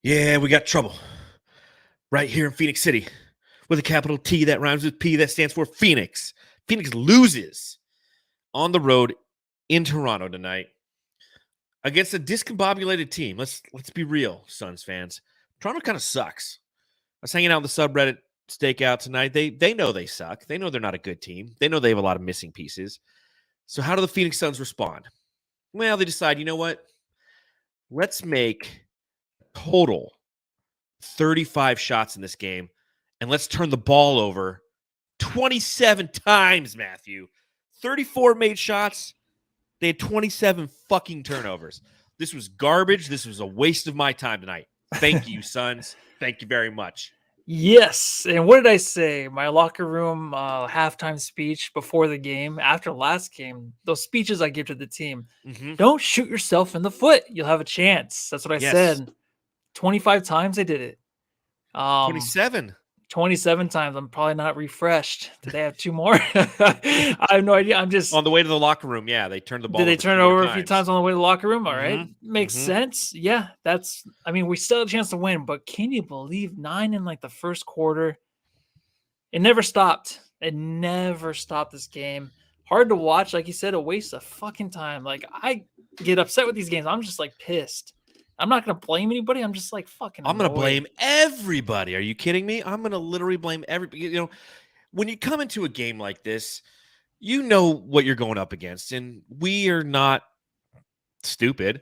Yeah, we got trouble right here in Phoenix City with a capital T that rhymes with P that stands for Phoenix. Phoenix loses on the road in Toronto tonight against a discombobulated team. Let's be real, Suns fans. Toronto kind of sucks. I was hanging out in the subreddit stakeout tonight. They know they suck. They know they're not a good team. They know they have a lot of missing pieces. So how do the Phoenix Suns respond? Well, they decide, you know what? Let's make total 35 shots in this game, and let's turn the ball over 27 times, Matthew. 34 made shots. They had 27 fucking turnovers. This was garbage. This was a waste of my time tonight. Thank you, Suns. Thank you very much. Yes. And what did I say? My locker room halftime speech before the game, after last game, those speeches I give to the team. Mm-hmm. Don't shoot yourself in the foot. You'll have a chance. That's what I said. 25 times I did it. 27 times. I'm probably not refreshed. Did they have two more? I have no idea. I'm just on the way to the locker room. Yeah, they turned the ball. Did they turn it over times. a few times on the way to the locker room? All right. Makes sense. Yeah, we still have a chance to win, but can you believe 9 in like the first quarter? It never stopped. It never stopped this game. Hard to watch. Like you said, a waste of fucking time. Like I get upset with these games. I'm just like pissed. I'm not going to blame anybody. I'm just like fucking I'm going to blame everybody. Are you kidding me? I'm going to literally blame everybody. You know, when you come into a game like this, you know what you're going up against, and we are not stupid.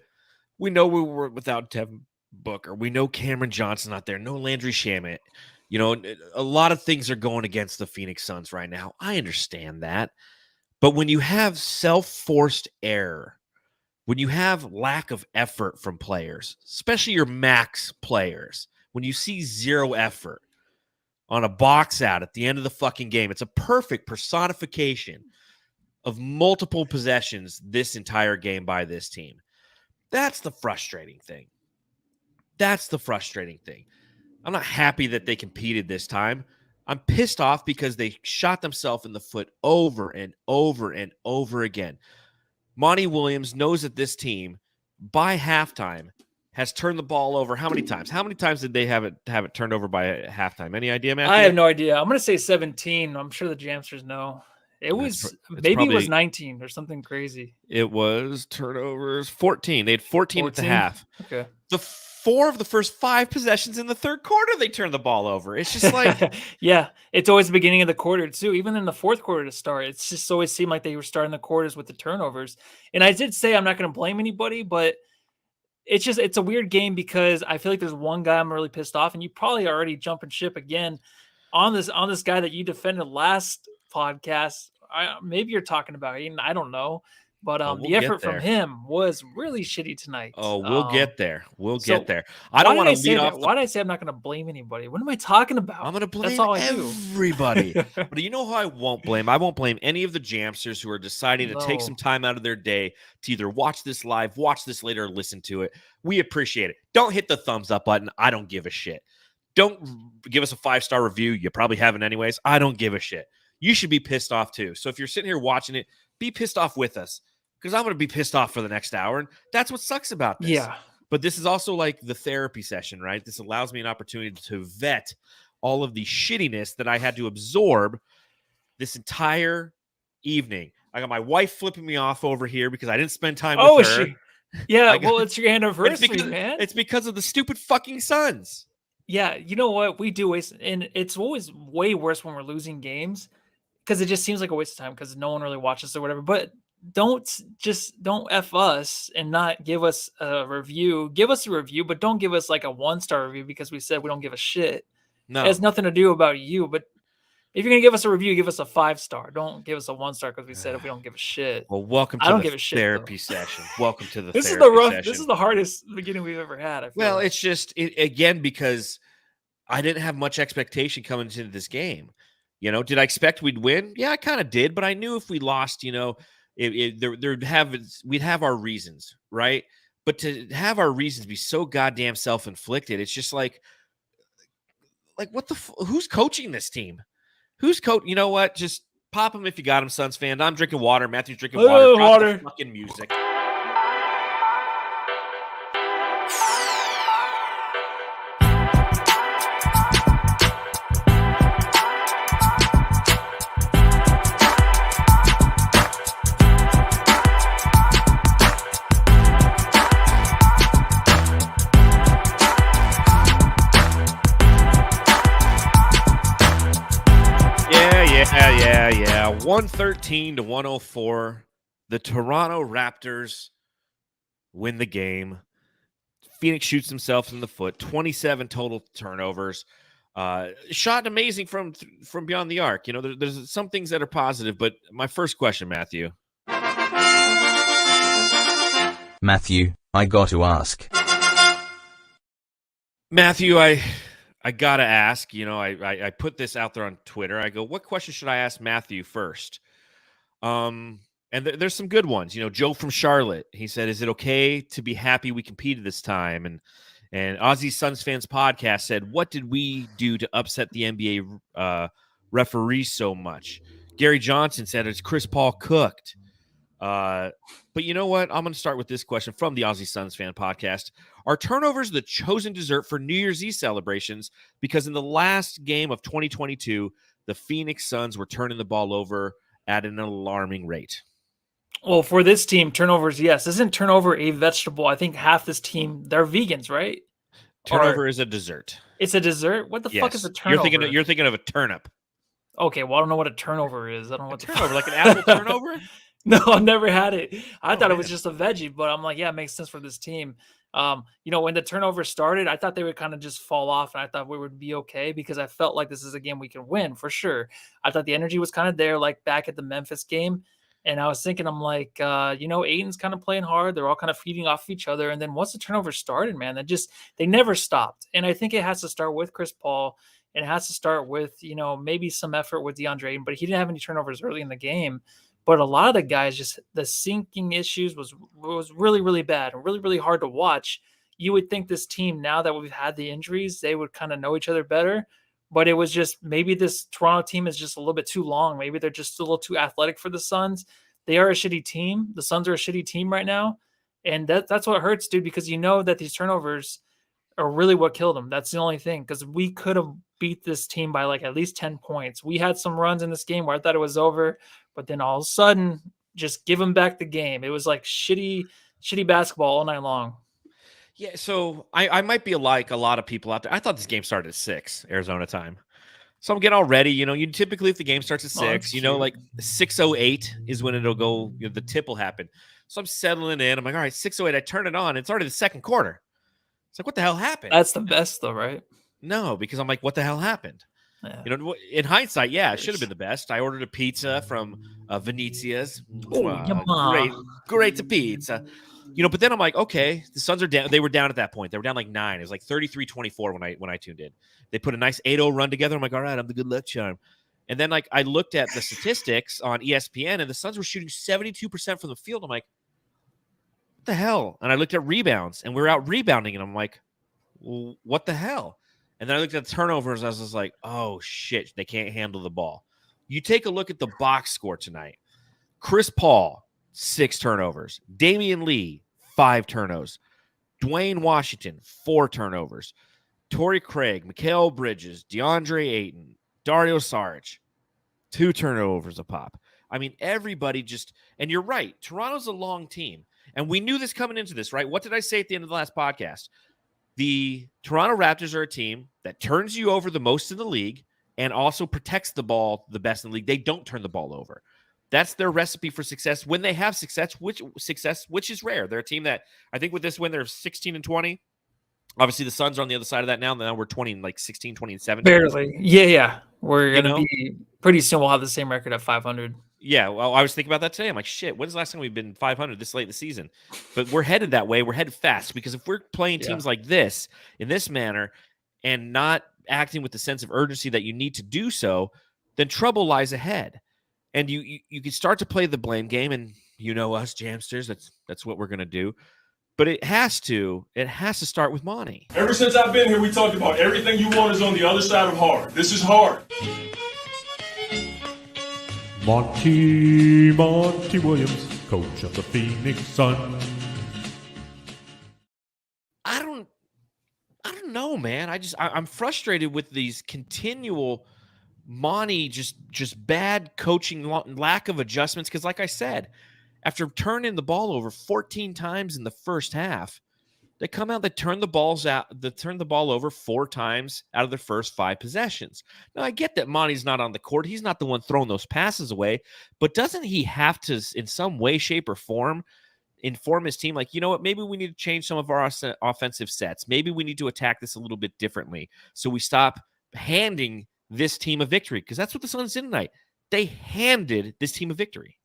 We know we were without Devin Booker. We know Cameron Johnson's not there. No Landry Shamet. You know, a lot of things are going against the Phoenix Suns right now. I understand that. But when you have self-forced error, when you have lack of effort from players, especially your max players, when you see zero effort on a box out at the end of the fucking game, it's a perfect personification of multiple possessions this entire game by this team. That's the frustrating thing. I'm not happy that they competed this time. I'm pissed off because they shot themselves in the foot over and over and over again. Monty Williams knows that this team, by halftime, has turned the ball over how many times? How many times did they have it turned over by halftime? Any idea, Matthew? I have no idea. I'm going to say 17. I'm sure the Jamsters know. It was 19 or something crazy. It was turnovers 14. They had 14 at the half. Okay. The 4 of the first 5 possessions in the third quarter, they turned the ball over. It's just like, yeah, it's always the beginning of the quarter too. Even in the fourth quarter to start, it's just always seemed like they were starting the quarters with the turnovers. And I did say I'm not going to blame anybody, but it's a weird game because I feel like there's one guy I'm really pissed off, and you probably already jumping ship again on this guy that you defended last podcast. Maybe you're talking about Ayton. I don't know. But the effort from him was really shitty tonight. Oh, we'll get there. We'll get there. I don't want to lead off. Why did I say I'm not going to blame anybody? What am I talking about? I'm going to blame everybody. But you know who I won't blame? I won't blame any of the Jamsters who are deciding to take some time out of their day to either watch this live, watch this later, or listen to it. We appreciate it. Don't hit the thumbs up button. I don't give a shit. Don't give us a 5-star review. You probably haven't anyways. I don't give a shit. You should be pissed off too. So if you're sitting here watching it, be pissed off with us. Because I'm going to be pissed off for the next hour. And that's what sucks about this. Yeah. But this is also like the therapy session, right? This allows me an opportunity to vet all of the shittiness that I had to absorb this entire evening. I got my wife flipping me off over here because I didn't spend time with her. Yeah, well, it's your anniversary, man. It's because of the stupid fucking Suns. Yeah, you know what? We do waste, and it's always way worse when we're losing games because it just seems like a waste of time because no one really watches or whatever. But don't F us and not give us a review. Give us a review, but don't give us like a 1-star review because we said we don't give a shit. No. It has nothing to do about you. But if you're going to give us a review, give us a 5-star. Don't give us a 1-star because we said if we don't give a shit. Well, welcome to the therapy session. Welcome to the therapy session. This is the hardest beginning we've ever had. I feel it's just, again, because I didn't have much expectation coming into this game. You know, did I expect we'd win? Yeah, I kind of did. But I knew if we lost, you know, we'd have our reasons, right? But to have our reasons be so goddamn self-inflicted, it's just like what who's coaching this team? You know what? Just pop them if you got them, Suns fan. I'm drinking water. Matthew's drinking water. Drop the fucking music. Now 113-104. The Toronto Raptors win the game. Phoenix shoots themselves in the foot. 27 total turnovers. Shot amazing from beyond the arc. You know, there's some things that are positive, but my first question, Matthew. Matthew, I got to ask. Matthew, I gotta ask. You know, I put this out there on Twitter. I go, what question should I ask Matthew first? And there's some good ones. You know, Joe from Charlotte. He said, "Is it okay to be happy we competed this time?" And Aussie Suns Fans Podcast said, "What did we do to upset the NBA referees so much?" Gary Johnson said, "Is Chris Paul cooked?" But you know what? I'm going to start with this question from the Aussie Suns Fan Podcast. Are turnovers the chosen dessert for New Year's Eve celebrations? Because in the last game of 2022, the Phoenix Suns were turning the ball over at an alarming rate. Well, for this team, turnovers, yes. Isn't turnover a vegetable? I think half this team, they're vegans, right? Turnover is a dessert. It's a dessert? What the fuck is a turnover? You're thinking of a turnip. Okay, well, I don't know what a turnover is. I don't know what turnover, like an apple turnover? No, I've never had it. I thought it was just a veggie, but I'm like, yeah, it makes sense for this team. You know, when the turnover started, I thought they would kind of just fall off, and I thought we would be okay because I felt like this is a game we can win for sure. I thought the energy was kind of there, like back at the Memphis game. And I was thinking, I'm like, you know, Ayton's kind of playing hard. They're all kind of feeding off each other. And then once the turnover started, man, they never stopped. And I think it has to start with Chris Paul, and it has to start with, you know, maybe some effort with Deandre Ayton, but he didn't have any turnovers early in the game. But a lot of the guys, just the sinking issues was really, really bad and really, really hard to watch. You would think this team, now that we've had the injuries, they would kind of know each other better. But it was just, maybe this Toronto team is just a little bit too long. Maybe they're just a little too athletic for the Suns. They are a shitty team. The Suns are a shitty team right now. And that's what hurts, dude, because you know that these turnovers are really what killed them. That's the only thing, because we could have beat this team by like at least 10 points. We had some runs in this game where I thought it was over, but then all of a sudden, just give them back the game. It was like shitty basketball all night long. Yeah, so I might be like a lot of people out there. I thought this game started at 6 Arizona time. So I'm getting all ready. You know, you typically, if the game starts at 6, you know, like 6:08 is when it'll go, you know, the tip will happen. So I'm settling in. I'm like, all right, 6:08. I turn it on. It's already the second quarter. It's like, what the hell happened? That's the best, though, right? No, because I'm like, what the hell happened? Yeah. You know, in hindsight, yeah, it should have been the best. I ordered a pizza from Venezia's. Great pizza. You know, but then I'm like, okay, the Suns are down. They were down at that point. They were down like 9. It was like 33-24 when I tuned in. They put a nice 8-0 run together. I'm like, all right, I'm the good luck charm. And then like I looked at the statistics on ESPN, and the Suns were shooting 72% from the field. I'm like, what the hell? And I looked at rebounds, and we were out rebounding, and I'm like, well, what the hell? And then I looked at the turnovers. I was just like, oh shit, they can't handle the ball. You take a look at the box score tonight. Chris Paul, 6 turnovers. Damian Lee, 5 turnovers. Dwayne Washington, 4 turnovers. Torrey Craig, Mikal Bridges, DeAndre Ayton, Dario Saric, 2 turnovers a pop. I mean, everybody just, and you're right, Toronto's a long team. And we knew this coming into this, right? What did I say at the end of the last podcast? The Toronto Raptors are a team that turns you over the most in the league and also protects the ball the best in the league. They don't turn the ball over. That's their recipe for success when they have success, which is rare. They're a team that, I think with this win, they're 16-20. Obviously, the Suns are on the other side of that now. Now we're 16, 20, and 17. Barely. Yeah. We're going to be, pretty soon we'll have the same record at 500. Yeah, well, I was thinking about that today. I'm like, shit, when's the last time we've been 500 this late in the season? But we're headed that way. We're headed fast, because if we're playing teams like this, in this manner, and not acting with the sense of urgency that you need to do so, then trouble lies ahead. And you can start to play the blame game, and you know us, Jamsters, that's what we're going to do. But it has to start with Monty. Ever since I've been here, we talked about everything you want is on the other side of hard. This is hard. Monty Williams, coach of the Phoenix Suns. I don't know, man. I'm frustrated with these continual Monty just bad coaching, lack of adjustments. Because, like I said, after turning the ball over 14 times in the first half, They come out, they turn the ball over 4 times out of their first 5 possessions. Now, I get that Monty's not on the court. He's not the one throwing those passes away, but doesn't he have to, in some way, shape, or form, inform his team, like, you know what, maybe we need to change some of our offensive sets. Maybe we need to attack this a little bit differently so we stop handing this team a victory, because that's what the Suns did tonight. They handed this team a victory.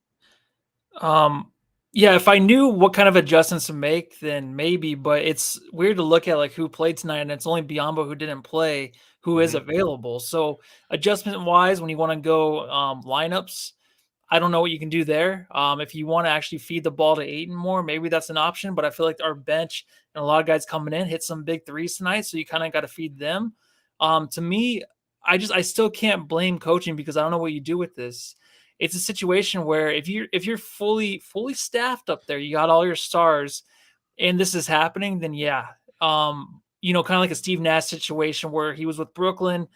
Yeah, if I knew what kind of adjustments to make, then maybe, but it's weird to look at like who played tonight, and it's only Biombo who didn't play, who is available. So adjustment wise, when you want to go lineups, I don't know what you can do there. If you want to actually feed the ball to Ayton more, maybe that's an option. But I feel like our bench and a lot of guys coming in hit some big threes tonight, so you kind of got to feed them. To me, I still can't blame coaching, because I don't know what you do with this. It's a situation where if you're fully staffed up there, you got all your stars, and this is happening, then yeah, kind of like a Steve Nash situation where he was with Brooklyn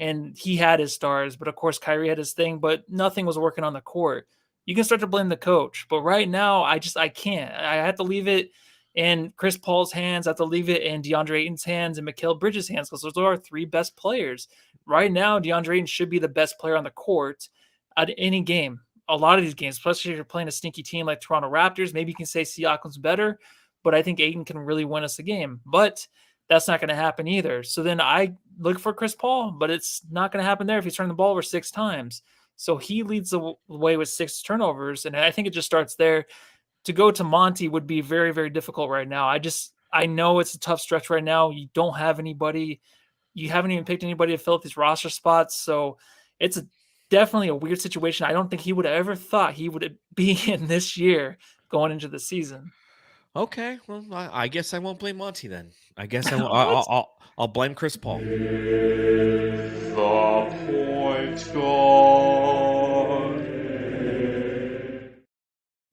and he had his stars, but of course Kyrie had his thing, but nothing was working on the court. You can start to blame the coach, but right now I can't. I have to leave it in Chris Paul's hands. I have to leave it in Deandre Ayton's hands and Mikal Bridges' hands, because those are our 3 best players right now. Deandre Ayton should be the best player on the court at any game. A lot of these games, especially if you're playing a stinky team like Toronto Raptors, maybe you can say Siakam's better, but I think Ayton can really win us a game. But that's not going to happen either. So then I look for Chris Paul, but it's not going to happen there if he's turning the ball over 6 times. So he leads the way with 6 turnovers, and I think it just starts there. To go to Monty would be very, very difficult right now. I know it's a tough stretch right now. You don't have anybody. You haven't even picked anybody to fill up these roster spots. So it's definitely a weird situation. I don't think he would have ever thought he would be in this year going into the season. Okay, well, I guess I won't blame Monty then. I guess What? I'll blame Chris Paul. The point guard.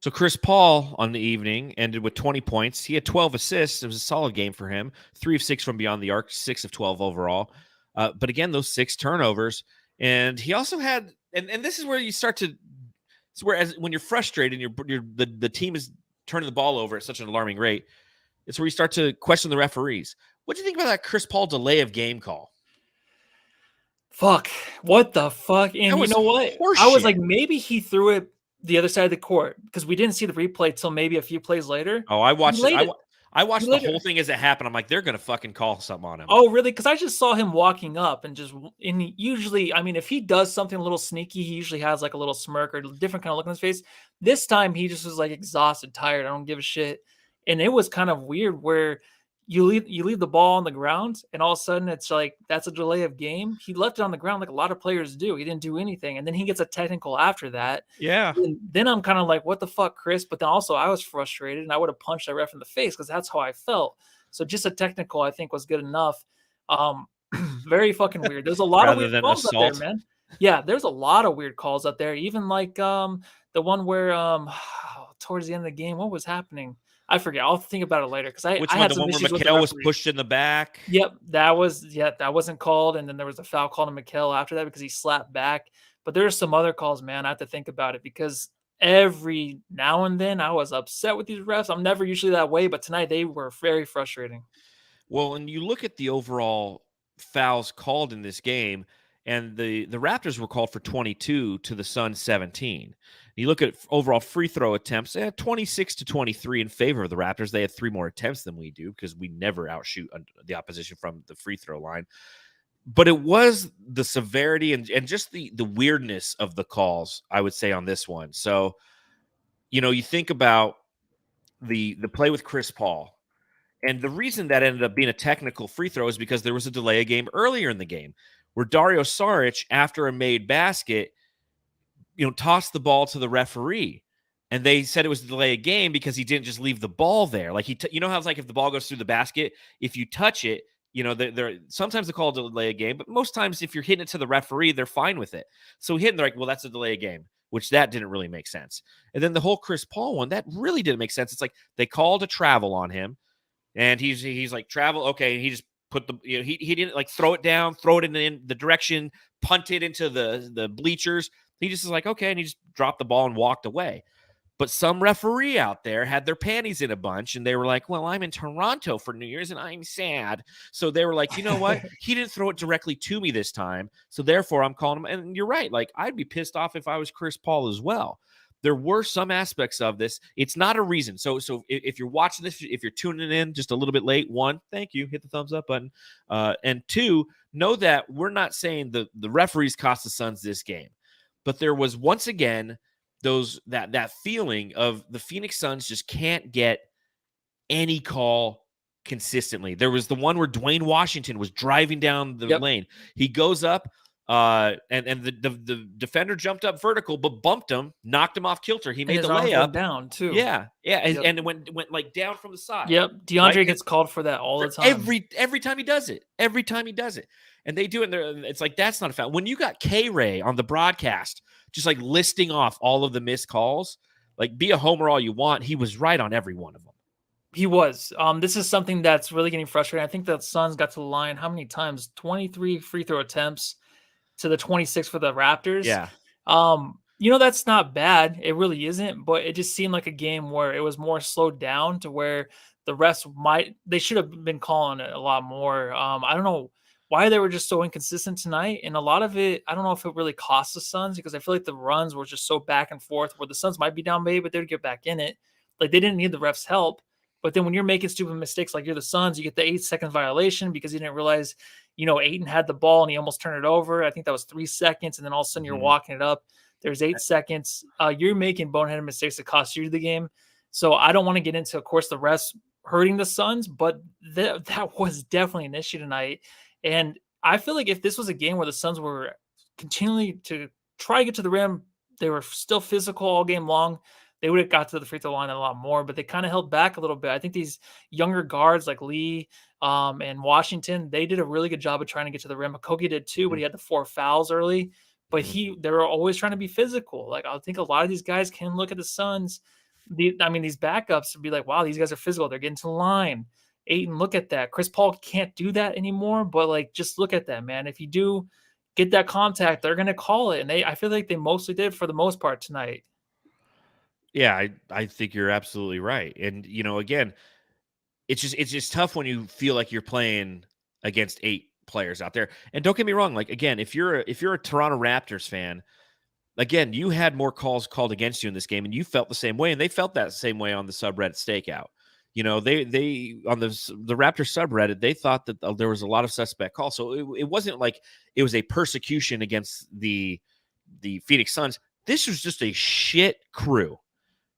So Chris Paul on the evening ended with 20 points. He had 12 assists. It was a solid game for him. 3 of 6 from beyond the arc, 6 of 12 overall. But again, those 6 turnovers. And he also had, and this is where you start to, it's where when you're frustrated and the team is turning the ball over at such an alarming rate, it's where you start to question the referees. What do you think about that Chris Paul delay of game call? Fuck. What the fuck? And you know what? I was like, maybe he threw it the other side of the court, because we didn't see the replay till maybe a few plays later. Oh, I watched it. I watched the whole thing as it happened. I'm like, they're going to fucking call something on him. Oh, really? Because I just saw him walking up and usually, I mean, if he does something a little sneaky, he usually has like a little smirk or different kind of look on his face. This time he just was like exhausted, tired. I don't give a shit. And it was kind of weird where you leave the ball on the ground, and all of a sudden it's like, that's a delay of game. He left it on the ground like a lot of players do. He didn't do anything. And then he gets a technical after that. Yeah. And then I'm kind of like, what the fuck, Chris? But then also I was frustrated, and I would have punched that ref in the face, because that's how I felt. So just a technical, I think, was good enough. Very fucking weird. There's a lot of weird calls out there, man. Yeah, there's a lot of weird calls out there. Even like the one where towards the end of the game, what was happening? I forget. I'll think about it later, because I had some issues with the Mikal was pushed in the back. Yep, that wasn't called, and then there was a foul called on Mikal after that because he slapped back. But there are some other calls, man. I have to think about it, because every now and then I was upset with these refs. I'm never usually that way, but tonight they were very frustrating. Well, when you look at the overall fouls called in this game, and the Raptors were called for 22 to the Suns 17. You look at overall free throw attempts, 26 to 23 in favor of the Raptors. They had 3 more attempts than we do, because we never outshoot the opposition from the free throw line. But it was the severity and just the weirdness of the calls, I would say, on this one. So, you think about the play with Chris Paul. And the reason that ended up being a technical free throw is because there was a delay of game earlier in the game, where Dario Saric, after a made basket, tossed the ball to the referee, and they said it was a delay of game because he didn't just leave the ball there. Like how it's like if the ball goes through the basket, if you touch it, they're sometimes they call it a delay of game, but most times if you're hitting it to the referee, they're fine with it. So they're like, well, that's a delay of game, which that didn't really make sense. And then the whole Chris Paul one, that really didn't make sense. It's like they called a travel on him, and he's like, travel, okay, and he just put he didn't like throw it down, throw it in the direction, punt it into the bleachers. He just is like, okay, and he just dropped the ball and walked away. But some referee out there had their panties in a bunch, and they were like, well, I'm in Toronto for New Year's, and I'm sad. So they were like, you know what? He didn't throw it directly to me this time, so therefore I'm calling him. And you're right. Like, I'd be pissed off if I was Chris Paul as well. There were some aspects of this. It's not a reason. So if you're watching this, if you're tuning in just a little bit late, one, thank you. Hit the thumbs up button. And two, know that we're not saying the referees cost the Suns this game. But there was, once again, that feeling of the Phoenix Suns just can't get any call consistently. There was the one where Dwayne Washington was driving down the lane. He goes up, and the defender jumped up vertical, but bumped him, knocked him off kilter. He made the layup down too. Yeah, and it went like down from the side. Yep, DeAndre gets called for that all the time. Every time he does it. Every time he does it. And they do it, and it's like, that's not a foul. When you got K-Ray on the broadcast, just like listing off all of the missed calls, like, be a homer all you want, he was right on every one of them. He was. This is something that's really getting frustrating. I think the Suns got to the line how many times? 23 free throw attempts to the 26 for the Raptors. Yeah. That's not bad. It really isn't, but it just seemed like a game where it was more slowed down to where the refs they should have been calling it a lot more. I don't know why they were just so inconsistent tonight. And a lot of it, I don't know if it really cost the Suns, because I feel like the runs were just so back and forth where the Suns might be down big, but they'd get back in it. Like, they didn't need the refs' help. But then when you're making stupid mistakes, like you're the Suns, you get the 8-second violation because you didn't realize, Ayton had the ball and he almost turned it over. I think that was 3 seconds. And then all of a sudden you're walking it up. There's 8 seconds. You're making boneheaded mistakes that cost you the game. So I don't want to get into, of course, the refs hurting the Suns, but that was definitely an issue tonight. And I feel like if this was a game where the Suns were continually to try to get to the rim, they were still physical all game long, they would have got to the free throw line a lot more, but they kind of held back a little bit. I think these younger guards like Lee and Washington, they did a really good job of trying to get to the rim. Kogi did too, but he had the 4 fouls early. But they were always trying to be physical. Like, I think a lot of these guys can look at the Suns, these backups, and be like, wow, these guys are physical. They're getting to the line. Ayton, look at that. Chris Paul can't do that anymore, but like, just look at that, man. If you do get that contact, they're going to call it. And I feel like they mostly did for the most part tonight. Yeah, I think you're absolutely right. And, again, it's just tough when you feel like you're playing against 8 players out there. And don't get me wrong, like, again, if you're a Toronto Raptors fan, again, you had more calls called against you in this game, and you felt the same way, and they felt that same way on the subreddit stakeout. They on the Raptors subreddit, they thought that there was a lot of suspect calls. So it wasn't like it was a persecution against the Phoenix Suns. This was just a shit crew,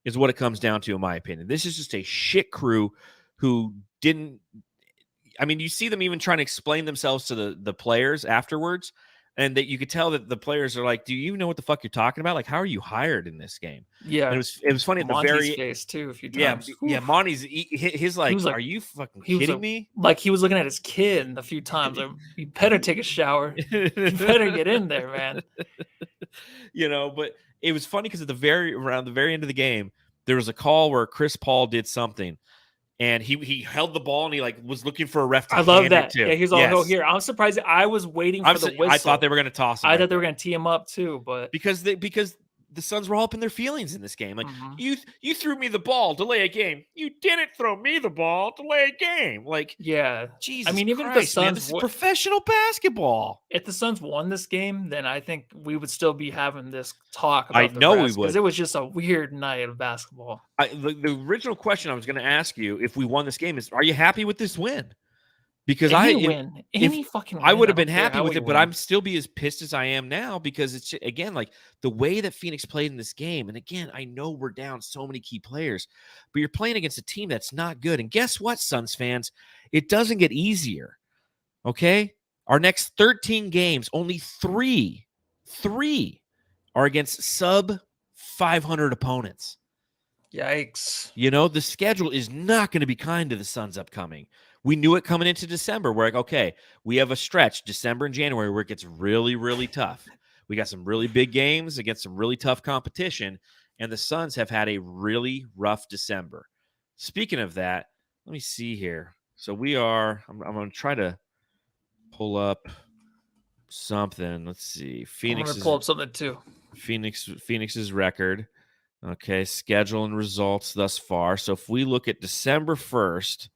is what it comes down to, in my opinion. This is just a shit crew who didn't. I mean, you see them even trying to explain themselves to the players afterwards, and that you could tell that the players are like, "Do you know what the fuck you're talking about? Like, how are you hired in this game?" Yeah, and it was funny at Monty's the very face too. A few times. Yeah. Monty's his like, "Are you fucking kidding me?" Like, he was looking at his kid a few times. Like, you better take a shower. You better get in there, man. But it was funny because around the very end of the game, there was a call where Chris Paul did something. And he held the ball and he was looking for a ref to I love hand that. it to. Yeah, he's all go here. I'm surprised. I was waiting for the whistle. I thought they were going to toss him. I thought they were going to tee him up too, but because the Suns were all up in their feelings in this game. Like, you threw me the ball, delay a game. You didn't throw me the ball, delay a game. Like, yeah, Jesus. I mean, even Christ, if the Suns, man, this is professional basketball. If the Suns won this game, then I think we would still be having this talk. About I know we would, because it was just a weird night of basketball. The original question I was going to ask you if we won this game is: are you happy with this win? Because any fucking win, I would have been happy with it, but I'm still be as pissed as I am now because it's, again, like the way that Phoenix played in this game. And again, I know we're down so many key players, but you're playing against a team that's not good. And guess what, Suns fans? It doesn't get easier. Okay? Our next 13 games, only three are against sub 500 opponents. Yikes. The schedule is not going to be kind to the Suns upcoming. We knew it coming into December. We're like, okay, we have a stretch, December and January, where it gets really, really tough. We got some really big games against some really tough competition, and the Suns have had a really rough December. Speaking of that, let me see here. So I'm going to try to pull up something. Let's see. I'm going to pull up something too. Phoenix's record. Okay, schedule and results thus far. So if we look at December 1st,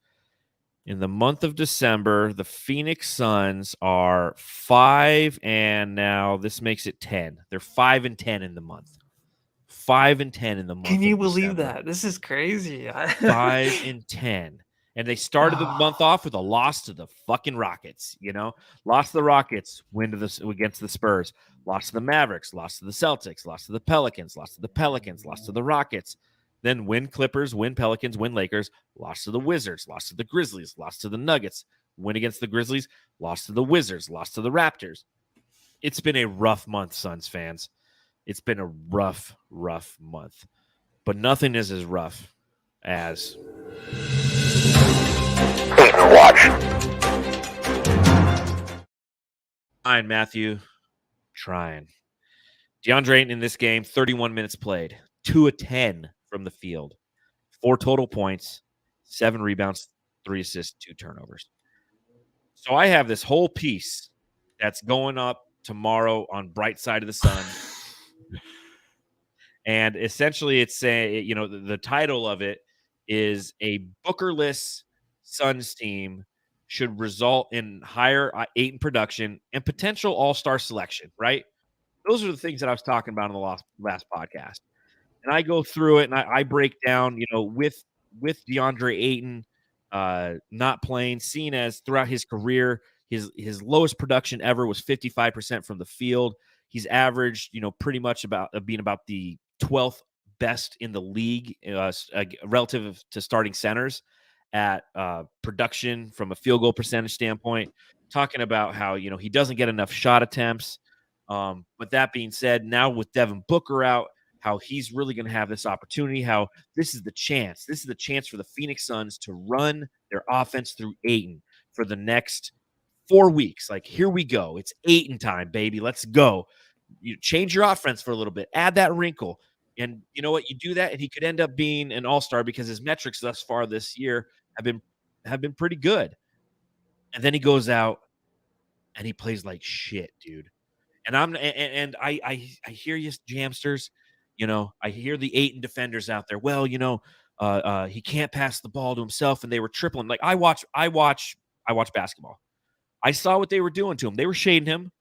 in the month of December, the Phoenix Suns are 5, and now this makes it 10. They're 5-10 in the month. 5-10 in the month. Can you of believe December. that? This is crazy. 5-10. And they started the month off with a loss to the fucking Rockets, Lost to the Rockets, win against the Spurs, lost to the Mavericks, lost to the Celtics, lost to the Pelicans, lost to the Pelicans, lost to the Rockets. Then win Clippers, win Pelicans, win Lakers, lost to the Wizards, lost to the Grizzlies, lost to the Nuggets, win against the Grizzlies, lost to the Wizards, lost to the Raptors. It's been a rough month, Suns fans. It's been a rough, rough month. But nothing is as rough as Ayton watch. Trying, Matthew. Trying. Deandre Ayton in this game, 31 minutes played, 2 of 10 from the field, 4 total points, 7 rebounds, 3 assists, 2 turnovers. So I have this whole piece that's going up tomorrow on Bright Side of the Sun. And essentially it's saying, the title of it is a Bookerless Suns team should result in higher Ayton production and potential all-star selection, right? Those are the things that I was talking about in the last podcast. And I go through it and I break down, with Deandre Ayton not playing, seen as throughout his career, his lowest production ever was 55% from the field. He's averaged, pretty much about being about the 12th best in the league relative to starting centers at production from a field goal percentage standpoint, talking about how, he doesn't get enough shot attempts. But that being said, now with Devin Booker out, how he's really going to have this opportunity, how this is the chance. This is the chance for the Phoenix Suns to run their offense through Ayton for the next 4 weeks. Like, here we go. It's Ayton time, baby. Let's go. You change your offense for a little bit. Add that wrinkle. And you know what? You do that, and he could end up being an all-star because his metrics thus far this year have been pretty good. And then he goes out, and he plays like shit, dude. And I hear you, Jamsters. I hear the Ayton defenders out there. Well, he can't pass the ball to himself, and they were tripling. Like, I watch basketball. I saw what they were doing to him. They were shading him.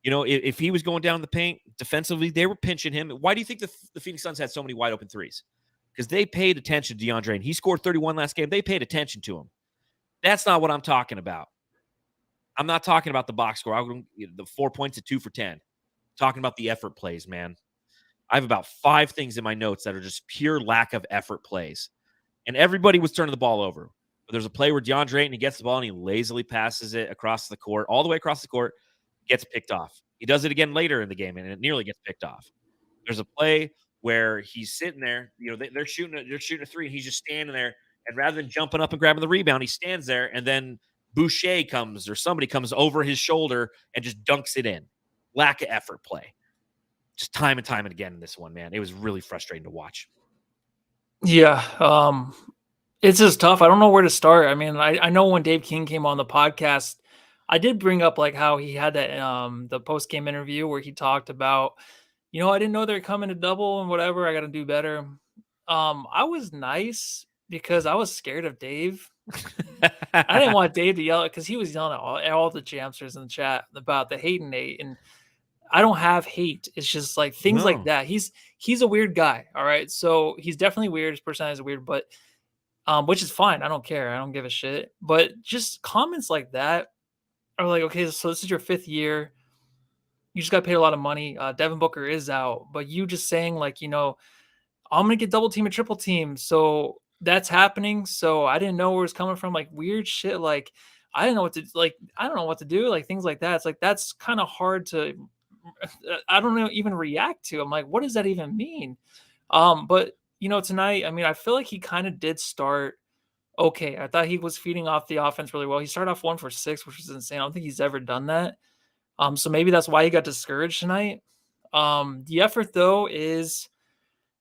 If he was going down the paint defensively, they were pinching him. Why do you think the Phoenix Suns had so many wide open threes? Because they paid attention to DeAndre, and he scored 31 last game. They paid attention to him. That's not what I'm talking about. I'm not talking about the box score. The 4 points at 2 for 10. I'm talking about the effort plays, man. I have about 5 things in my notes that are just pure lack of effort plays. And everybody was turning the ball over. But there's a play where DeAndre Ayton, he gets the ball and he lazily passes it across the court, all the way across the court, gets picked off. He does it again later in the game, and it nearly gets picked off. There's a play where he's sitting there, they're shooting a three, and he's just standing there. And rather than jumping up and grabbing the rebound, he stands there, and then Boucher comes or somebody comes over his shoulder and just dunks it in. Lack of effort play. Just time and time and again in this one, man. It was really frustrating to watch. Yeah. It's just tough. I don't know where to start. I mean, I know when Dave King came on the podcast, I did bring up like how he had that the post-game interview where he talked about, I didn't know they're coming to double and whatever. I got to do better. I was nice because I was scared of Dave. I didn't want Dave to yell because he was yelling at all the Jamsters in the chat about the hate and hate. And I don't have hate. It's just like things like that. He's a weird guy. All right. So he's definitely weird. His personality is weird, but which is fine. I don't care. I don't give a shit. But just comments like that are like, okay, so this is your 5th year. You just got paid a lot of money. Devin Booker is out, but you just saying like, I'm going to get double team and triple team. So that's happening. So I didn't know where it's coming from. Like weird shit. Like I didn't know what to like. I don't know what to do. Like things like that. It's like, that's kind of hard to, I don't know, even react to. I'm like, what does that even mean? But tonight, I mean, I feel like he kind of did start okay. I thought he was feeding off the offense really well. He started off 1 for 6, which is insane. I don't think he's ever done that. So maybe that's why he got discouraged tonight. The effort though is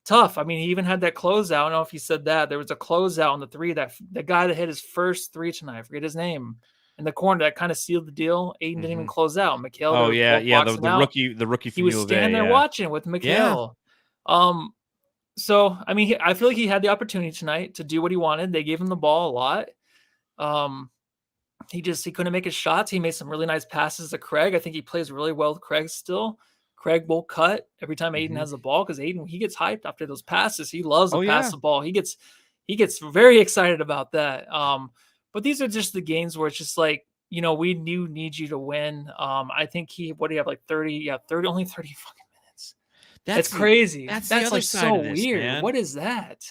tough. I mean, he even had that closeout. I don't know if he said that. There was a closeout on the 3 that the guy that hit his first 3 tonight, I forget his name, in the corner that kind of sealed the deal. Ayton didn't even close out. Mikhail. Oh yeah, the rookie. The rookie. He was standing there watching with Mikhail. Yeah. So, I mean, I feel like he had the opportunity tonight to do what he wanted. They gave him the ball a lot. He couldn't make his shots. He made some really nice passes to Craig. I think he plays really well with Craig still. Craig will cut every time Ayton has the ball because Ayton, he gets hyped after those passes. He loves to pass the ball. He gets very excited about that. But these are just the games where it's just like, we need you to win. I think what do you have, like 30? Yeah, 30, only 30 fucking minutes. That's crazy. That's the other like side so of this, weird. man. What is that?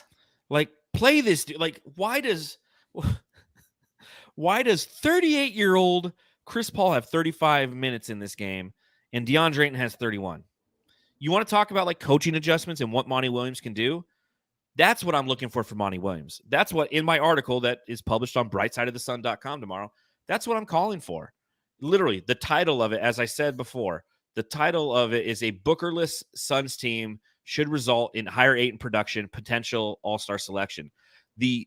Like, play this dude. Like, why does 38-year-old Chris Paul have 35 minutes in this game and Deandre Ayton has 31? You want to talk about like coaching adjustments and what Monty Williams can do? That's what I'm looking for Monty Williams. That's what, in my article that is published on brightsideofthesun.com tomorrow, that's what I'm calling for. Literally, the title of it, as I said before, the title of it is a Bookerless Suns team should result in higher Ayton production, potential all-star selection. The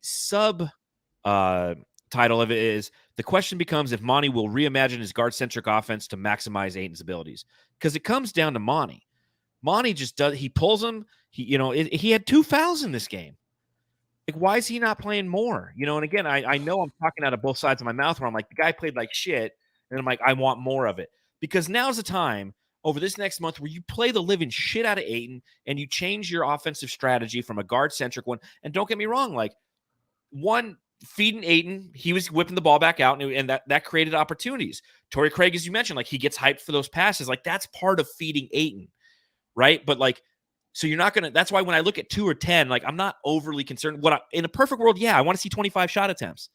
title of it is, the question becomes if Monty will reimagine his guard-centric offense to maximize Ayton's abilities. Because it comes down to Monty. Monty just does, he pulls him. He had 2 fouls in this game. Like, why is he not playing more? And again, I know I'm talking out of both sides of my mouth where I'm like, the guy played like shit. And I'm like, I want more of it. Because now's the time over this next month where you play the living shit out of Ayton and you change your offensive strategy from a guard-centric one. And don't get me wrong, like, one, feeding Ayton, he was whipping the ball back out, and that created opportunities. Torrey Craig, as you mentioned, like, he gets hyped for those passes. Like, that's part of feeding Ayton, right? But, like, so you're not going to – that's why when I look at 2 or 10, like, I'm not overly concerned. In a perfect world, yeah, I want to see 25 shot attempts.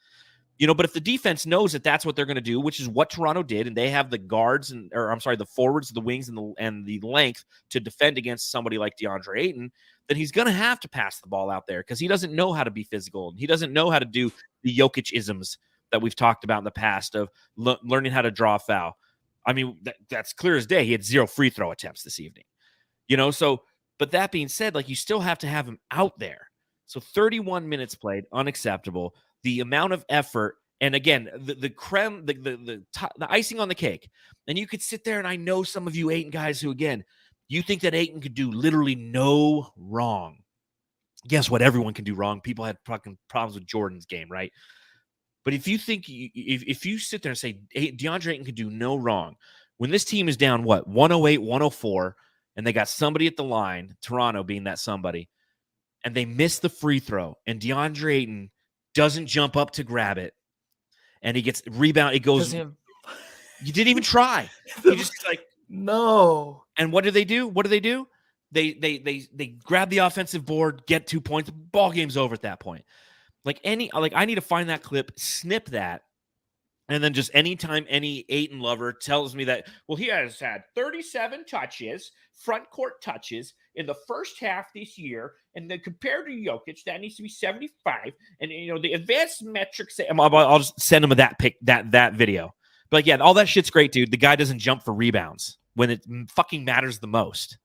But if the defense knows that that's what they're going to do, which is what Toronto did, and they have the guards the forwards, the wings, and the length to defend against somebody like Deandre Ayton, then he's going to have to pass the ball out there because he doesn't know how to be physical. And he doesn't know how to do the Jokic-isms that we've talked about in the past of learning how to draw a foul. I mean, that's clear as day. He had 0 free throw attempts this evening. So, but that being said, like, you still have to have him out there. So 31 minutes played, unacceptable. The amount of effort, and again, the creme, the icing on the cake. And you could sit there, and I know some of you Ayton guys who, again, you think that Ayton could do literally no wrong. Guess what? Everyone can do wrong. People had fucking problems with Jordan's game, right? But if you think, if you sit there and say Deandre Ayton could do no wrong, when this team is down, 108, 104, and they got somebody at the line, Toronto being that somebody, and they miss the free throw, and Deandre Ayton doesn't jump up to grab it, and he gets rebound. It goes. You didn't even try. You just like no. And what do they do? They grab the offensive board, get 2 points. Ball game's over at that point. I need to find that clip, snip that, and then just anytime any Ayton lover tells me that, well, he has had 37 touches, front court touches in the first half this year, and then compared to Jokic, that needs to be 75. And the advanced metrics say, I'll just send him that video. But again, all that shit's great, dude. The guy doesn't jump for rebounds when it fucking matters the most.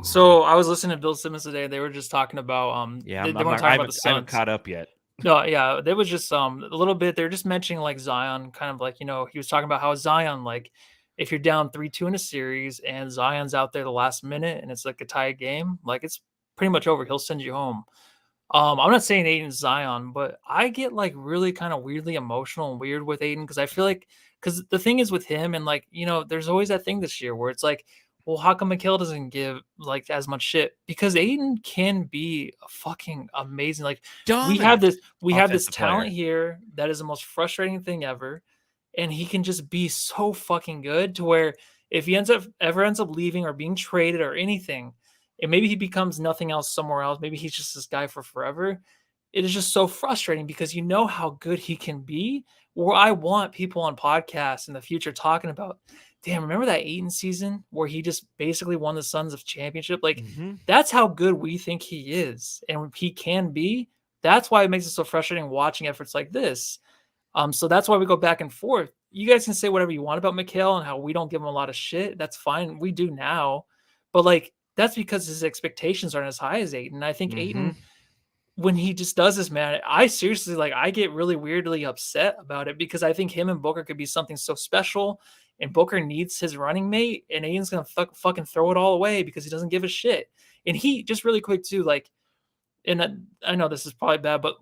So I was listening to Bill Simmons today. They were just talking about they weren't talking about the Suns. I haven't caught up yet. No, yeah, there was just a little bit. They're just mentioning like Zion, kind of like, he was talking about how Zion, like, if you're down 3-2 in a series and Zion's out there the last minute and it's like a tie game, like, it's pretty much over. He'll send you home. I'm not saying Ayton's Zion, but I get like really kind of weirdly emotional and weird with Ayton because I feel like, because the thing is with him, and like, there's always that thing this year where it's like, well, how come Mikal doesn't give like as much shit? Because Ayton can be a fucking amazing. Like, we have this talent here that is the most frustrating thing ever, and he can just be so fucking good to where if he ends up leaving or being traded or anything, and maybe he becomes nothing else somewhere else, maybe he's just this guy for forever. It is just so frustrating because you know how good he can be. Where I want people on podcasts in the future talking about, damn, remember that Ayton season where he just basically won the Suns of championship? Like, that's how good we think he is and he can be. That's why it makes it so frustrating watching efforts like this. So that's why we go back and forth. You guys can say whatever you want about Mikal and how we don't give him a lot of shit. That's fine. We do now. But like, that's because his expectations aren't as high as Ayton. I think Ayton, when he just does this, man, I seriously, like, I get really weirdly upset about it because I think him and Booker could be something so special, and Booker needs his running mate, and Ayton's going to fucking throw it all away because he doesn't give a shit. And he just really quick too, like, and I know this is probably bad, but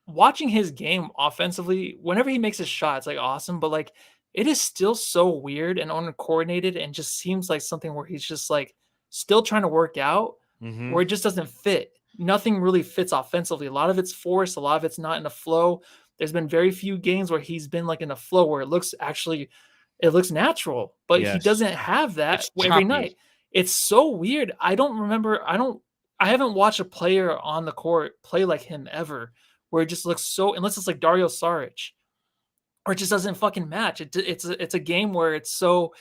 watching his game offensively, whenever he makes a shot, it's like awesome. But like, it is still so weird and uncoordinated, and just seems like something where he's just like still trying to work out, Mm-hmm. where it just doesn't fit. Nothing really fits offensively. A lot of it's forced, a lot of it's not in the flow. There's been very few games where he's been like in a flow where it looks natural, but he Yes. doesn't have that It's every choppy. night. It's so weird. I haven't watched a player on the court play like him ever, where it just looks so, unless it's like Dario Saric, or it just doesn't fucking match. It's a game where it's so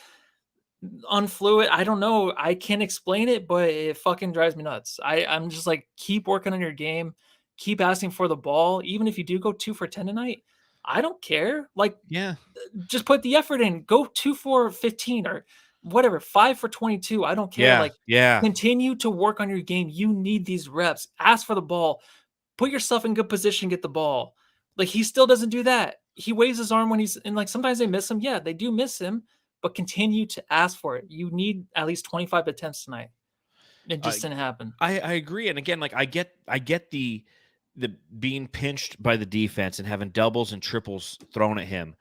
unfluid. I don't know. I can't explain it, but it fucking drives me nuts. I'm just like, keep working on your game, keep asking for the ball. Even if you do go 2 for 10 tonight, I don't care. Like, Yeah. just put the effort in. Go 2 for 15 or whatever, 5 for 22. I don't care. Yeah. Like, Yeah. continue to work on your game. You need these reps. Ask for the ball. Put yourself in good position, get the ball. Like, he still doesn't do that. He waves his arm when he's, and like, sometimes they miss him. Yeah, they do miss him, but continue to ask for it. You need at least 25 attempts tonight. It just didn't happen. I agree. And again, like I get the being pinched by the defense and having doubles and triples thrown at him.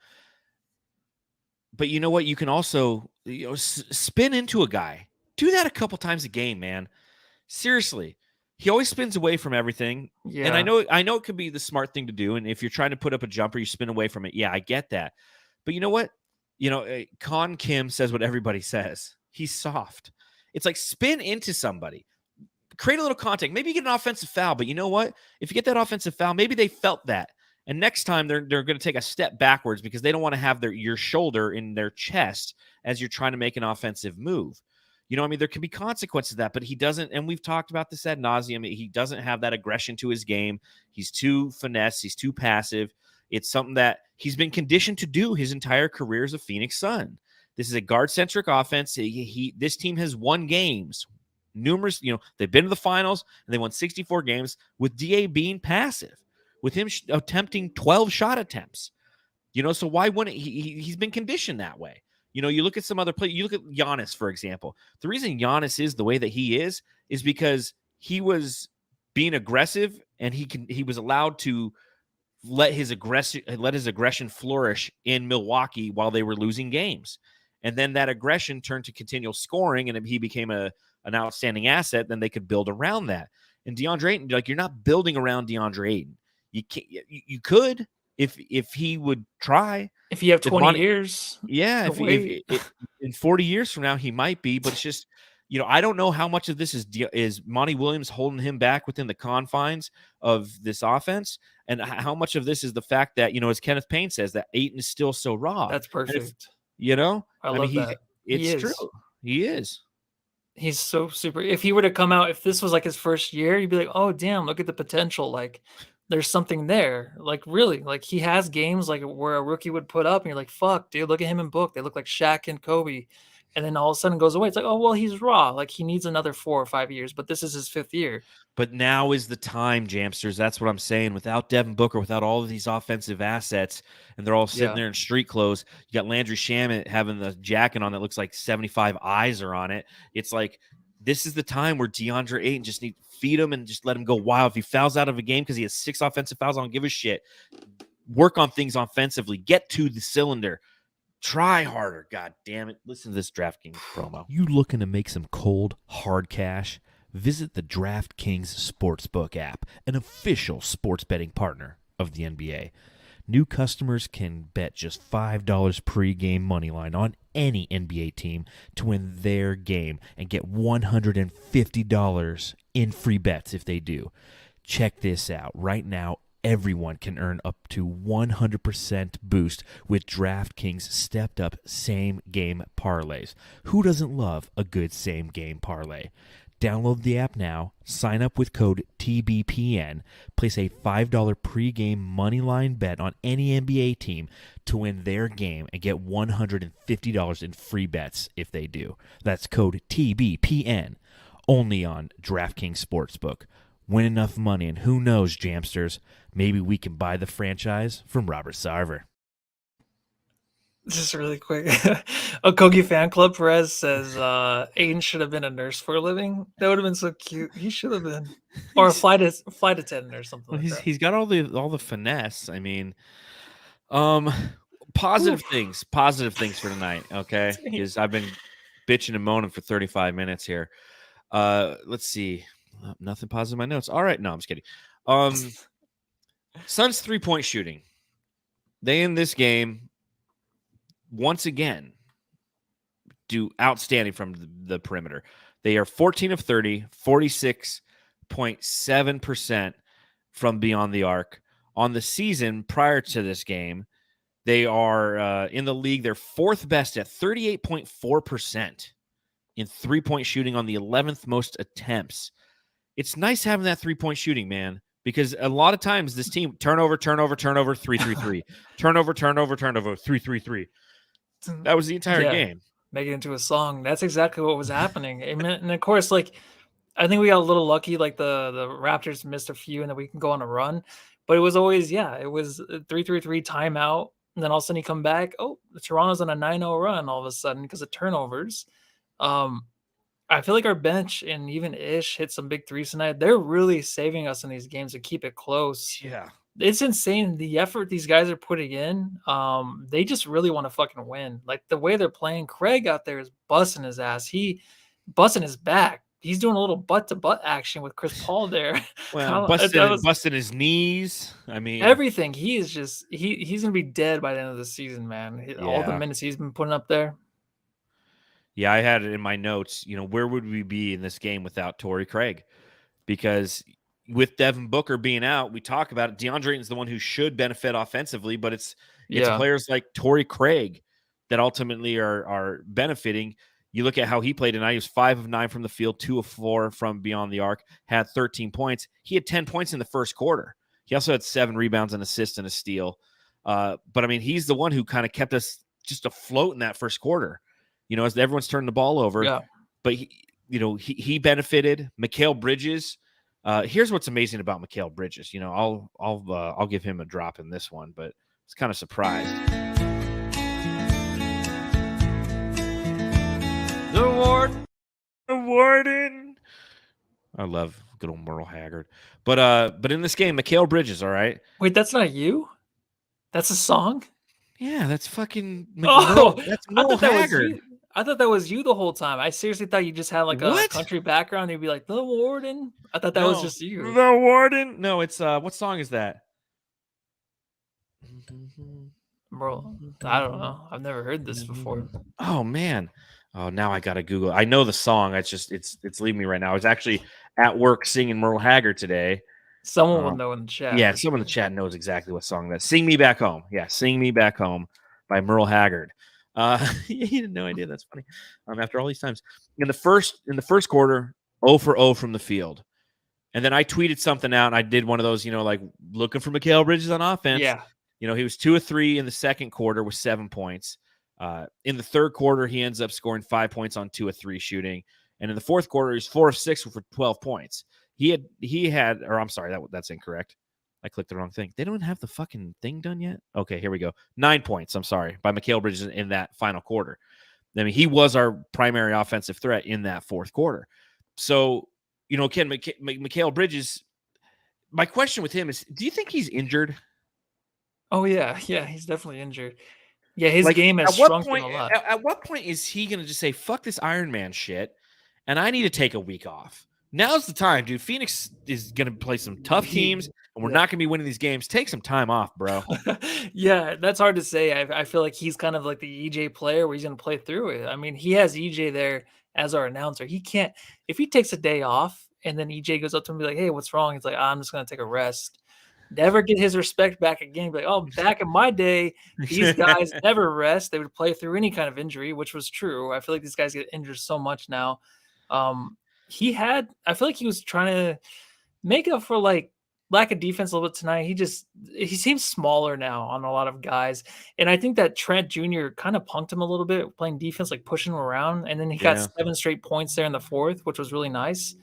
But you know what? You can also spin into a guy. Do that a couple times a game, man. Seriously. He always spins away from everything. Yeah. And I know it could be the smart thing to do. And if you're trying to put up a jumper, you spin away from it. Yeah, I get that. But you know what? Con Kim says what everybody says. He's soft. It's like spin into somebody. Create a little contact. Maybe you get an offensive foul, but you know what? If you get that offensive foul, maybe they felt that. And next time they're going to take a step backwards because they don't want to have your shoulder in their chest as you're trying to make an offensive move. I mean, there can be consequences to that, but he doesn't, and we've talked about this ad nauseum. He doesn't have that aggression to his game. He's too finesse. He's too passive. It's something that he's been conditioned to do his entire career as a Phoenix Sun. This is a guard-centric offense. This team has won games. Numerous, they've been to the finals, and they won 64 games with DA being passive, with him attempting 12 shot attempts. So why wouldn't he's been conditioned that way. You look at some other players. You look at Giannis, for example. The reason Giannis is the way that he is because he was being aggressive, and he was allowed to let his aggression flourish in Milwaukee while they were losing games. And then that aggression turned to continual scoring, and he became an outstanding asset. Then they could build around that. And DeAndre Ayton, like, you're not building around DeAndre Ayton. You can't. You could if he would try. If you have 20 years, yeah. If in 40 years from now he might be, but it's just I don't know how much of this is Monty Williams holding him back within the confines of this offense, and how much of this is the fact that as Kenneth Payne says, that Ayton is still so raw. That's perfect. I love that. It's true. He is. He's so super. If he were to come out, if this was like his first year, you'd be like, oh damn, look at the potential. Like, there's something there. Like, really, like, he has games like where a rookie would put up and you're like, fuck, dude, look at him in book. They look like Shaq and Kobe. And then all of a sudden goes away. It's like, oh, well, he's raw. Like, he needs another 4 or 5 years, but this is his 5th year. But now is the time, Jamsters. That's what I'm saying. Without Devin Booker, without all of these offensive assets, and they're all sitting there in street clothes, you got Landry Shamet having the jacket on that looks like 75 eyes are on it. It's like, this is the time where DeAndre Ayton just need to feed him and just let him go wild. If he fouls out of a game because he has 6 offensive fouls, I don't give a shit. Work on things offensively. Get to the cylinder. Try harder. God damn it. Listen to this DraftKings promo. You looking to make some cold, hard cash? Visit the DraftKings Sportsbook app, an official sports betting partner of the NBA. New customers can bet just $5 pregame moneyline on any NBA team to win their game and get $150 in free bets if they do. Check this out. Right now, everyone can earn up to 100% boost with DraftKings stepped-up same-game parlays. Who doesn't love a good same-game parlay? Download the app now, sign up with code TBPN, place a $5 pregame moneyline bet on any NBA team to win their game and get $150 in free bets if they do. That's code TBPN, only on DraftKings Sportsbook. Win enough money, and who knows, Jamsters, maybe we can buy the franchise from Robert Sarver. Just really quick. A Kogi fan club Perez says Aiden should have been a nurse for a living. That would have been so cute. He should have been. Or a flight attendant or something Well, like that. he's got all the finesse. I mean, um, positive things for tonight. Okay, because I've been bitching and moaning for 35 minutes here. Let's see. Nothing positive in my notes. All right, no, I'm just kidding. Suns 3-point shooting. They in this game once again do outstanding from the perimeter. They are 14 of 30, 46.7% from beyond the arc. On the season prior to this game, they are in the league. They're fourth best at 38.4% in 3-point shooting on the 11th most attempts. It's nice having that 3-point shooting, man, because a lot of times this team turnover, 3-3-3, turnover, 3-3-3. That was the entire game. Make it into a song. That's exactly what was happening. And of course, like, I think we got a little lucky. Like the Raptors missed a few, and then we can go on a run. But it was always, it was a 3-3-3 timeout, and then all of a sudden you come back. Oh, Toronto's on a 9-0 run all of a sudden because of turnovers. I feel like our bench and even Ish hit some big threes tonight. They're really saving us in these games to keep it close. Yeah. It's insane the effort these guys are putting in. They just really want to fucking win. Like the way they're playing, Craig out there is busting his ass. He busting his back. He's doing a little butt to butt action with Chris Paul there. Well, busting his knees. I mean, everything. He is just he's gonna be dead by the end of the season, man. All the minutes he's been putting up there. Yeah, I had it in my notes. Where would we be in this game without Torrey Craig? Because with Devin Booker being out, we talk about it. DeAndre Ayton's the one who should benefit offensively, but it's players like Torrey Craig that ultimately are benefiting. You look at how he played tonight. He was 5 of 9 from the field, 2 of 4 from beyond the arc, had 13 points. He had 10 points in the first quarter. He also had 7 rebounds, an assist, and a steal. But, I mean, he's the one who kind of kept us just afloat in that first quarter, as everyone's turning the ball over. Yeah. But, he benefited. Mikal Bridges. Here's what's amazing about Mikal Bridges. I'll give him a drop in this one, but it's kind of surprised. The warden. I love good old Merle Haggard. But in this game, Mikal Bridges, all right. Wait, that's not you? That's a song? Yeah, that's fucking that's Merle Haggard. I thought that was you the whole time. I seriously thought you just had like a country background. You'd be like, the warden. I thought that was just you. The warden. No, it's what song is that? Bro, I don't know. I've never heard this before. Oh man. Oh, now I gotta Google. I know the song. It's leaving me right now. I was actually at work singing Merle Haggard today. Someone will know in the chat. Yeah, someone in the chat knows exactly what song that. Sing Me Back Home. Yeah, Sing Me Back Home by Merle Haggard. He had no idea. That's funny. After all these times. In the first quarter, 0 for 0 from the field. And then I tweeted something out and I did one of those, like looking for Mikal Bridges on offense. Yeah. He was 2 of 3 in the second quarter with 7 points. In the third quarter, he ends up scoring 5 points on 2 of 3 shooting. And in the fourth quarter, he's 4 of 6 for 12 points. That's incorrect. I clicked the wrong thing. They don't have the fucking thing done yet? Okay, here we go. 9 points, I'm sorry, by Mikal Bridges in that final quarter. I mean, he was our primary offensive threat in that fourth quarter. So, Ken, Mikal Bridges, my question with him is, do you think he's injured? Oh, yeah. Yeah, he's definitely injured. Yeah, his game has shrunken a lot. At what point is he going to just say, fuck this Iron Man shit, and I need to take a week off? Now's the time, dude. Phoenix is going to play some tough teams, and we're not going to be winning these games. Take some time off, bro. Yeah, that's hard to say. I feel like he's kind of like the EJ player where he's going to play through it. I mean, he has EJ there as our announcer. He can't – if he takes a day off and then EJ goes up to him and be like, hey, what's wrong? He's like, I'm just going to take a rest. Never get his respect back again. Be like, oh, back in my day, these guys never rest. They would play through any kind of injury, which was true. I feel like these guys get injured so much now. I feel like he was trying to make up for like lack of defense a little bit tonight. He seems smaller now on a lot of guys. And I think that Trent Jr. kind of punked him a little bit playing defense, like pushing him around. And then he got 7 straight points there in the fourth, which was really nice.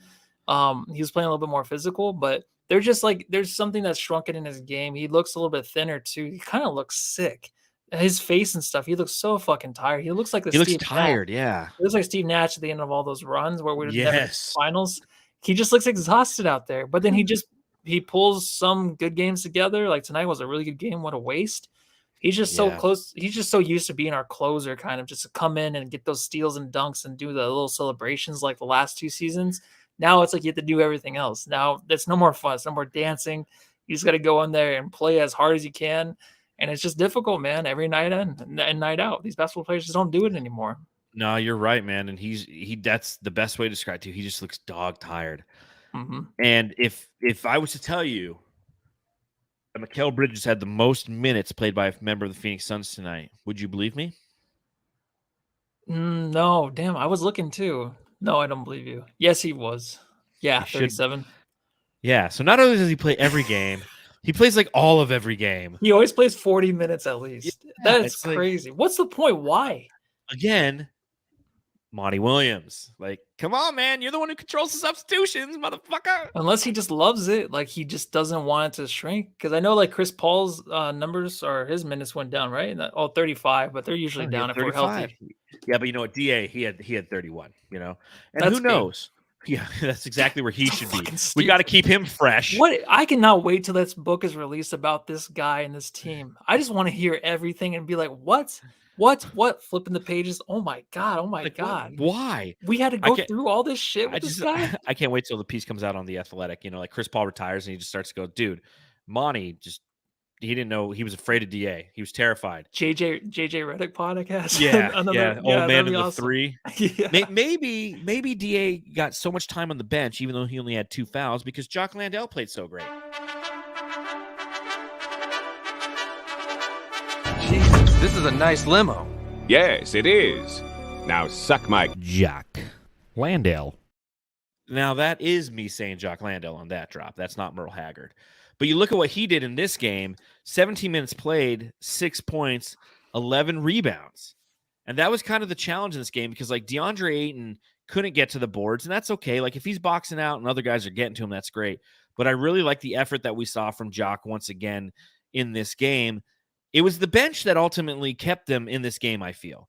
He was playing a little bit more physical, but they're just like, there's something that's shrunken in his game. He looks a little bit thinner too. He kind of looks sick. his face and stuff, he looks so fucking tired. He looks like the He looks Steve Nash. tired. Yeah. He looks like Steve Nash at the end of all those runs where we were never in the Yes. finals. He just looks exhausted out there. But then he pulls some good games together. Like tonight was a really good game. What a waste. He's just so Yeah. close. He's just so used to being our closer, kind of just to come in and get those steals and dunks and do the little celebrations like the last 2 seasons. Now it's like you have to do everything else. Now there's no more fun. It's no more dancing. You just got to go in there and play as hard as you can. And it's just difficult, man, every night in and night out. These basketball players just don't do it anymore. No, you're right, man. And that's the best way to describe it to you. He just looks dog tired. Mm-hmm. And if I was to tell you that Mikal Bridges had the most minutes played by a member of the Phoenix Suns tonight, would you believe me? No, damn, I was looking too. No, I don't believe you. Yes, he was. Yeah, He should- 37. Yeah. So not only does he play every game, he plays like all of every game. He always plays 40 minutes at least. That's it's like- crazy. What's the point? Why? Again, Monty Williams. Like, come on, man. You're the one who controls the substitutions, motherfucker. Unless he just loves it, like he just doesn't want it to shrink. Because I know like Chris Paul's numbers or his minutes went down, right? And 35, but they're usually Oh, he down had if we're 35. healthy. Yeah, but you know what? DA, he had 31, you know? And That's who good. knows? Yeah, that's exactly where he So should be. fucking We got to stupid. keep him fresh. What I cannot wait till this book is released about this guy and this team. I just want to hear everything and be like, what? Flipping the pages. Oh my God. Oh my Like, God. Why? We had to I go can't- through all this shit with this guy. I can't wait till the piece comes out on The Athletic. You know, like Chris Paul retires and he just starts to go, dude, Monty he didn't know, he was afraid of DA. He was terrified. JJ Redick podcast. Yeah, Another, old man that'd in be the awesome. 3. Yeah. Maybe DA got so much time on the bench, even though he only had 2 fouls, because Jock Landale played so great. Jesus, this is a nice limo. Yes, it is. Now suck my... Jock Landale. Now, that is me saying Jock Landale on that drop. That's not Merle Haggard. But you look at what he did in this game, 17 minutes played, 6 points, 11 rebounds. And that was kind of the challenge in this game because, like, Deandre Ayton couldn't get to the boards, and that's okay. Like, if he's boxing out and other guys are getting to him, that's great. But I really like the effort that we saw from Jock once again in this game. It was the bench that ultimately kept them in this game, I feel.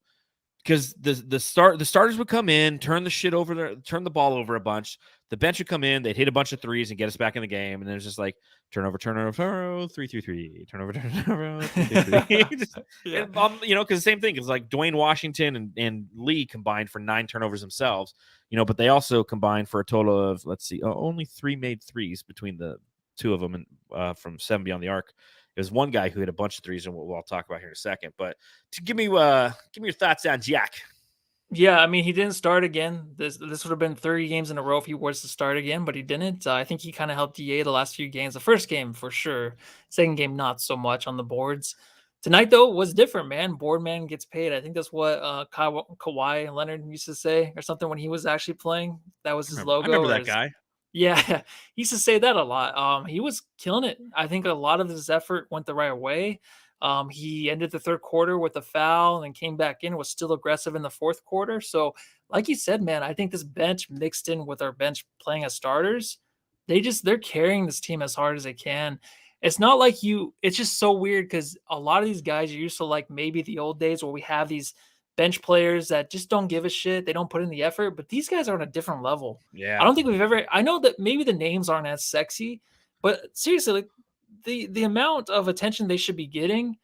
Because the starters would come in, turn the ball over a bunch. The bench would come in, they'd hit a bunch of threes and get us back in the game. And then it's just like turnover, 3-3-3, turnover, 3-3-3. Yeah. You know, because the same thing is like Dwayne Washington and Lee combined for 9 turnovers themselves. You know, but they also combined for a total of only 3 made threes between the 2 of them and from 7 beyond the arc. There's one guy who hit a bunch of threes, and we'll talk about here in a second. But to give me your thoughts on Jack. Yeah, I mean, he didn't start again. This would have been 30 games in a row if he was to start again, but he didn't. I think he kind of helped DA the last few games. The first game, for sure. Second game, not so much on the boards. Tonight, though, was different, man. Board man gets paid. I think that's what Kawhi Leonard used to say or something when he was actually playing. That was his logo. I remember or that his- guy. Yeah, he used to say that a lot. He was killing it. I think a lot of his effort went the right way. He ended the third quarter with a foul and then came back in, was still aggressive in the fourth quarter. So, like you said, man, I think this bench mixed in with our bench playing as starters, they're carrying this team as hard as they can. It's not like it's just so weird because a lot of these guys are used to like maybe the old days where we have these bench players that just don't give a shit. They don't put in the effort, but these guys are on a different level. Yeah. I don't think I know that maybe the names aren't as sexy, but seriously, like the amount of attention they should be getting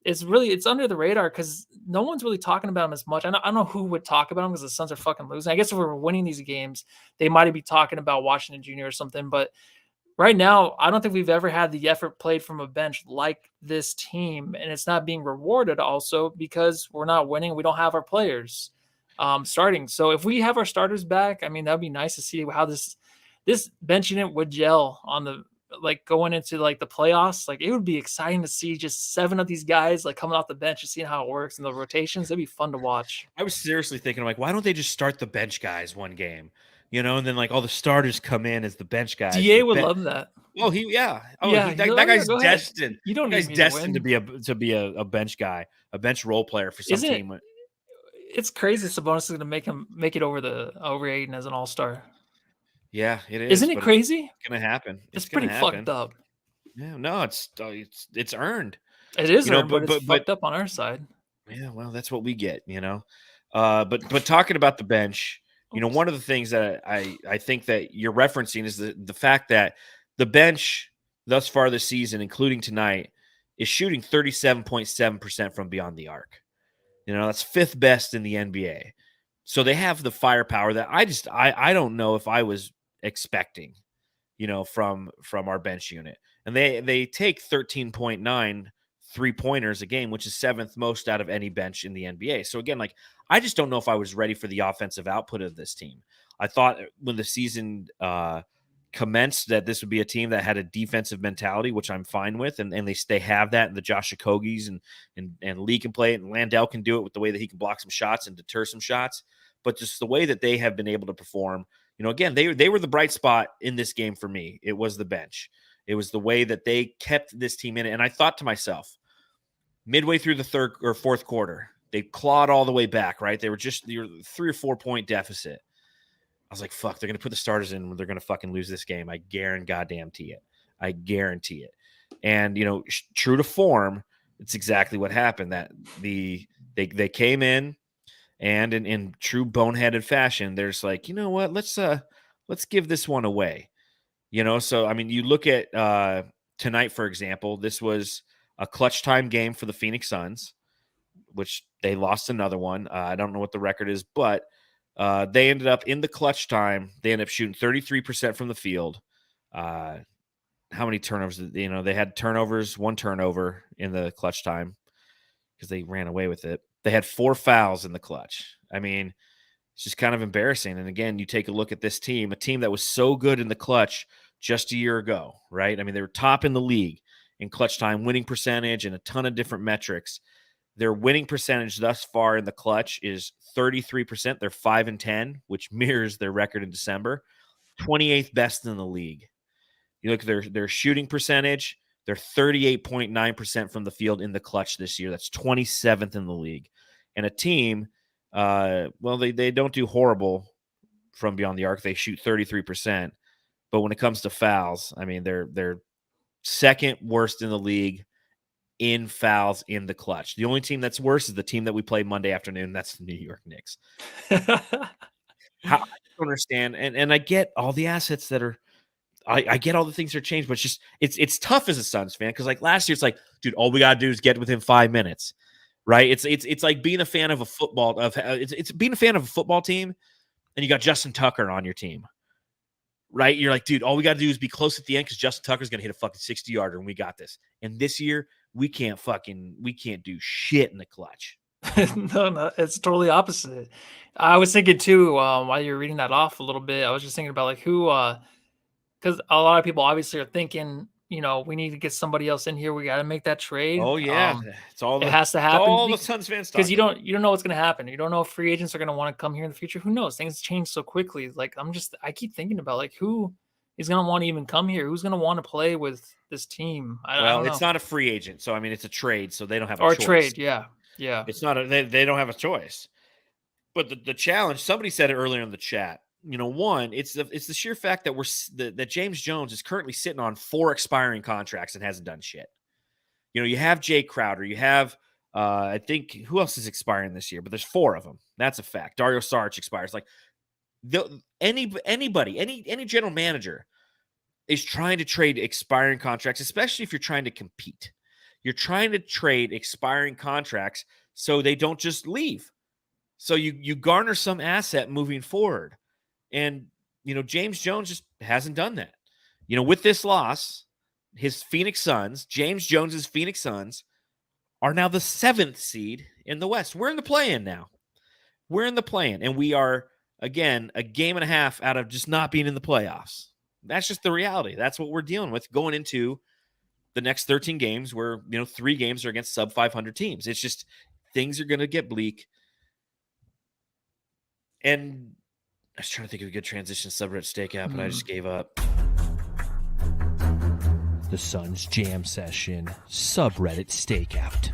it's under the radar because no one's really talking about them as much. I don't know who would talk about them because the Suns are fucking losing. I guess if we were winning these games, they might be talking about Washington Jr. or something, but right now, I don't think we've ever had the effort played from a bench like this team, and it's not being rewarded also because we're not winning. We don't have our players starting. So if we have our starters back, I mean, that'd be nice to see how this bench unit would gel on the going into the playoffs. Like it would be exciting to see just 7 of these guys coming off the bench and seeing how it works in the rotations. It'd be fun to watch. I was seriously thinking, why don't they just start the bench guys one game? You know, and then all the starters come in as the bench guys. DA would love that. Oh, yeah. Oh, yeah. That guy's go ahead. destined. You don't That guy's need me destined to be a bench guy, a bench role player for some team. It's crazy. Sabonis is going to make it over Ayton as an all-star. Yeah, it is. Isn't it crazy? It's gonna happen. It's pretty fucked up. Yeah, no, it's earned. It is, You know, but it's but fucked up on our side. yeah, well, that's what we get, you know. But talking about the bench, you know, one of the things that I think that you're referencing is the fact that the bench thus far this season, including tonight, is shooting 37.7% from beyond the arc. You know, that's 5th best in the NBA. So they have the firepower that I don't know if I was expecting, you know, from our bench unit. And they take 13.9 3-pointers a game, which is 7th most out of any bench in the NBA. So again, like, I just don't know if I was ready for the offensive output of this team. I thought when the season commenced that this would be a team that had a defensive mentality, which I'm fine with, and they have that, and the Josh Okogis and Lee can play it, and Landell can do it with the way that he can block some shots and deter some shots. But just the way that they have been able to perform, you know, again, they were the bright spot in this game for me. It was the bench. It was the way that they kept this team in it. And I thought to myself, midway through the 3rd or 4th quarter, they clawed all the way back, right? They were 3 or 4 point deficit. I was like, fuck, they're going to put the starters in. They're going to fucking lose this game. I guarantee it. I guarantee it. And, you know, true to form, it's exactly what happened. That they came in, and in true boneheaded fashion, they're just like, you know what, let's give this one away. You know, so, I mean, you look at tonight, for example, this was a clutch time game for the Phoenix Suns, which they lost another one. I don't know what the record is, but they ended up in the clutch time. They ended up shooting 33% from the field. How many turnovers? You know, they had turnovers, 1 turnover in the clutch time because they ran away with it. They had 4 fouls in the clutch. I mean, it's just kind of embarrassing. And again, you take a look at this team, a team that was so good in the clutch just a year ago, right? I mean, they were top in the league in clutch time winning percentage and a ton of different metrics. Their winning percentage thus far in the clutch is 33%. They're 5-10, which mirrors their record in December. 28th best in the league. You look at their shooting percentage, they're 38.9% from the field in the clutch this year. That's 27th in the league. And a team, well, they don't do horrible from beyond the arc. They shoot 33%. But when it comes to fouls, I mean, they're 2nd worst in the league in fouls in the clutch. The only team that's worse is the team that we play Monday afternoon. That's the New York Knicks. I don't understand. And I get all the assets that are, I get all the things that are changed, but it's tough as a Suns fan. Cause like last year, it's like, dude, all we got to do is get within 5 minutes. Right. It's like being a fan of a football it's being a fan of a football team and you got Justin Tucker on your team. Right. You're like, dude, all we got to do is be close at the end because Justin Tucker's going to hit a fucking 60-yarder and we got this. And this year, we can't do shit in the clutch. No, it's totally opposite. I was thinking too, while you're reading that off a little bit, I was just thinking about like who, because a lot of people obviously are thinking, you know, we need to get somebody else in here. We got to make that trade. Oh yeah, it has to happen. All the Suns fans because you don't know what's going to happen. You don't know if free agents are going to want to come here in the future. Who knows? Things change so quickly. Like I keep thinking about like who is going to want to even come here. Who's going to want to play with this team? I don't know. It's not a free agent, so I mean it's a trade, so they don't have a choice. Or a trade, yeah. It's not they don't have a choice. But the challenge, somebody said it earlier in the chat. You know, one, it's the sheer fact that that James Jones is currently sitting on 4 expiring contracts and hasn't done shit. You know, you have Jay Crowder, you have I think who else is expiring this year, but there's 4 of them. That's a fact. Dario Saric expires. Like anybody, any general manager is trying to trade expiring contracts, especially if you're trying to compete. You're trying to trade expiring contracts so they don't just leave. So you garner some asset moving forward. And, you know, James Jones just hasn't done that. You know, with this loss, his Phoenix Suns, James Jones's Phoenix Suns, are now the 7th seed in the West. We're in the play-in now. We're in the play-in. And we are, again, a game and a half out of just not being in the playoffs. That's just the reality. That's what we're dealing with going into the next 13 games where, you know, 3 games are against sub-500 teams. It's just things are going to get bleak. And I was trying to think of a good transition Subreddit stakeout, but I just gave up. The Suns Jam Session Subreddit stakeout.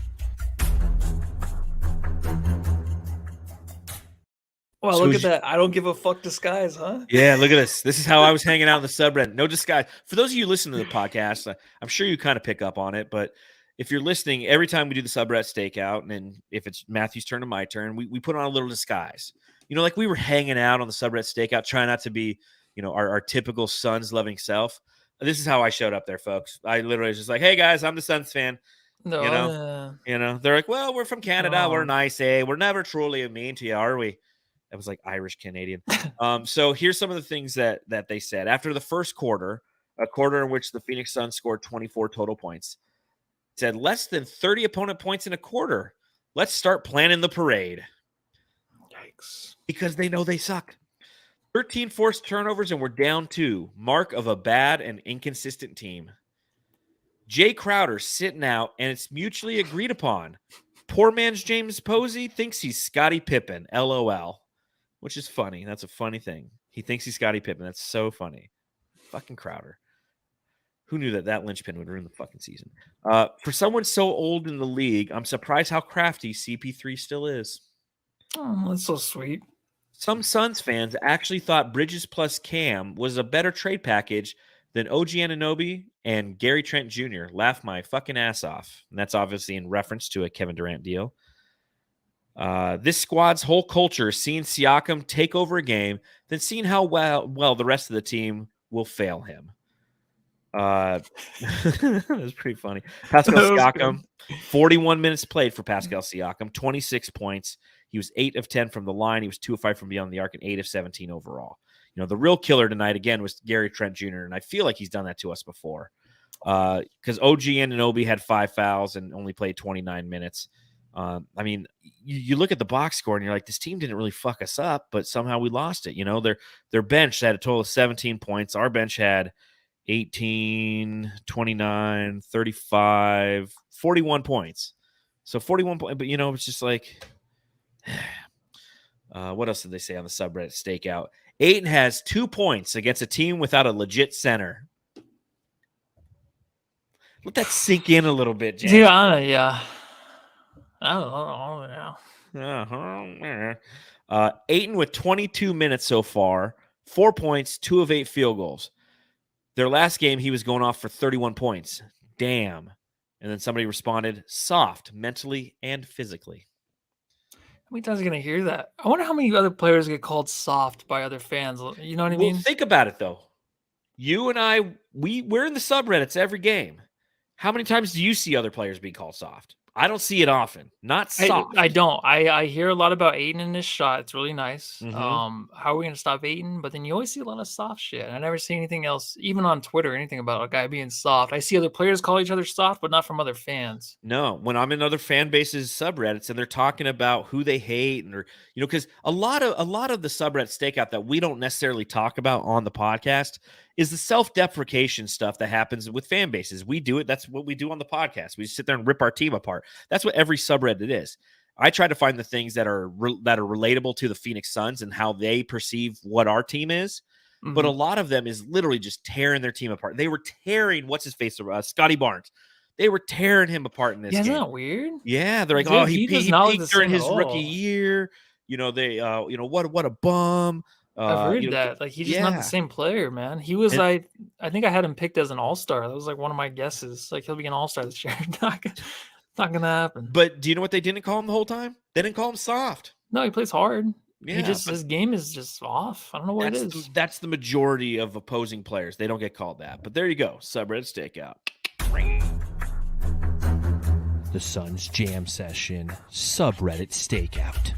Well, look at that. I don't give a fuck disguise, huh? Yeah, look at this. This is how I was hanging out in the subreddit. No disguise. For those of you listening to the podcast, I'm sure you kind of pick up on it, but if you're listening, every time we do the Subreddit stakeout, and then if it's Matthew's turn or my turn, we put on a little disguise. Like we were hanging out on the Subreddit stakeout, trying not to be, our typical Suns loving self. This is how I showed up there, folks. I literally was just like, hey guys, I'm the Suns fan. No, They're like, well, we're from Canada. We're nice, eh? We're never truly mean to you, are we? That was like Irish Canadian. So here's some of the things that they said after the first quarter, a quarter in which the Phoenix Suns scored 24 total points. It said less than 30 opponent points in a quarter. Let's start planning the parade. Yikes! Because they know they suck. 13 forced turnovers and we're down 2. Mark of a bad and inconsistent team. Jay Crowder sitting out, and it's mutually agreed upon. Poor man's James Posey thinks he's Scottie Pippen, LOL, which is funny. That's a funny thing. He thinks he's Scottie Pippen. That's so funny. Fucking Crowder. Who knew that linchpin would ruin the fucking season? For someone so old in the league, I'm surprised how crafty CP3 still is. Oh, that's so sweet. Some Suns fans actually thought Bridges plus Cam was a better trade package than OG Anunoby and Gary Trent Jr. Laugh my fucking ass off. And that's obviously in reference to a Kevin Durant deal. This squad's whole culture is seeing Siakam take over a game, then seeing how well the rest of the team will fail him. That was pretty funny. Pascal Siakam, 41 minutes played for Pascal Siakam, 26 points. He was 8 of 10 from the line. He was 2 of 5 from beyond the arc and 8 of 17 overall. The real killer tonight, again, was Gary Trent Jr., and I feel like he's done that to us before. Because OG Anunoby had 5 fouls and only played 29 minutes. I mean, you look at the box score, and you're like, this team didn't really fuck us up, but somehow we lost it. Their bench had a total of 17 points. Our bench had 18, 29, 35, 41 points. So 41 points, but, it's just like, what else did they say on the subreddit stakeout? Ayton has 2 points against a team without a legit center. Let that sink in a little bit, James. Yeah. I don't know. Ayton with 22 minutes so far, 4 points, 2 of 8 field goals. Their last game, he was going off for 31 points. Damn. And then somebody responded, soft, mentally and physically. How many times are you going to hear that? I wonder how many other players get called soft by other fans. You know what I mean? Think about it, though. You and I, we're in the subreddits every game. How many times do you see other players being called soft? I don't see it often. Not soft. I don't. I hear a lot about Ayton in this shot. It's really nice. Mhm. How are we going to stop Ayton? But then you always see a lot of soft shit. I never see anything else, even on Twitter, anything about a guy being soft. I see other players call each other soft, but not from other fans. No, when I'm in other fan bases subreddits and they're talking about who they hate and because a lot of the subreddit stakeout that we don't necessarily talk about on the podcast is the self-deprecation stuff that happens with fan bases. We do it. That's what we do on the podcast. We sit there and rip our team apart. That's what every subreddit is. I try to find the things that are relatable to the Phoenix Suns and how they perceive what our team is. Mm-hmm. But a lot of them is literally just tearing their team apart. They were tearing Scotty Barnes. They were tearing him apart in this game. Isn't that weird? Yeah, they're like, dude, he peaked during his rookie year. What a bum. I've heard that. Like, he's just not the same player, man. He was I think I had him picked as an all-star. That was like one of my guesses. Like, he'll be an all-star this year. Not gonna happen. But do you know what they didn't call him the whole time? They didn't call him soft. No, he plays hard. Yeah, his game is just off. I don't know what it is. That's the majority of opposing players. They don't get called that. But there you go. Subreddit stakeout. The Suns Jam Session Subreddit Stakeout.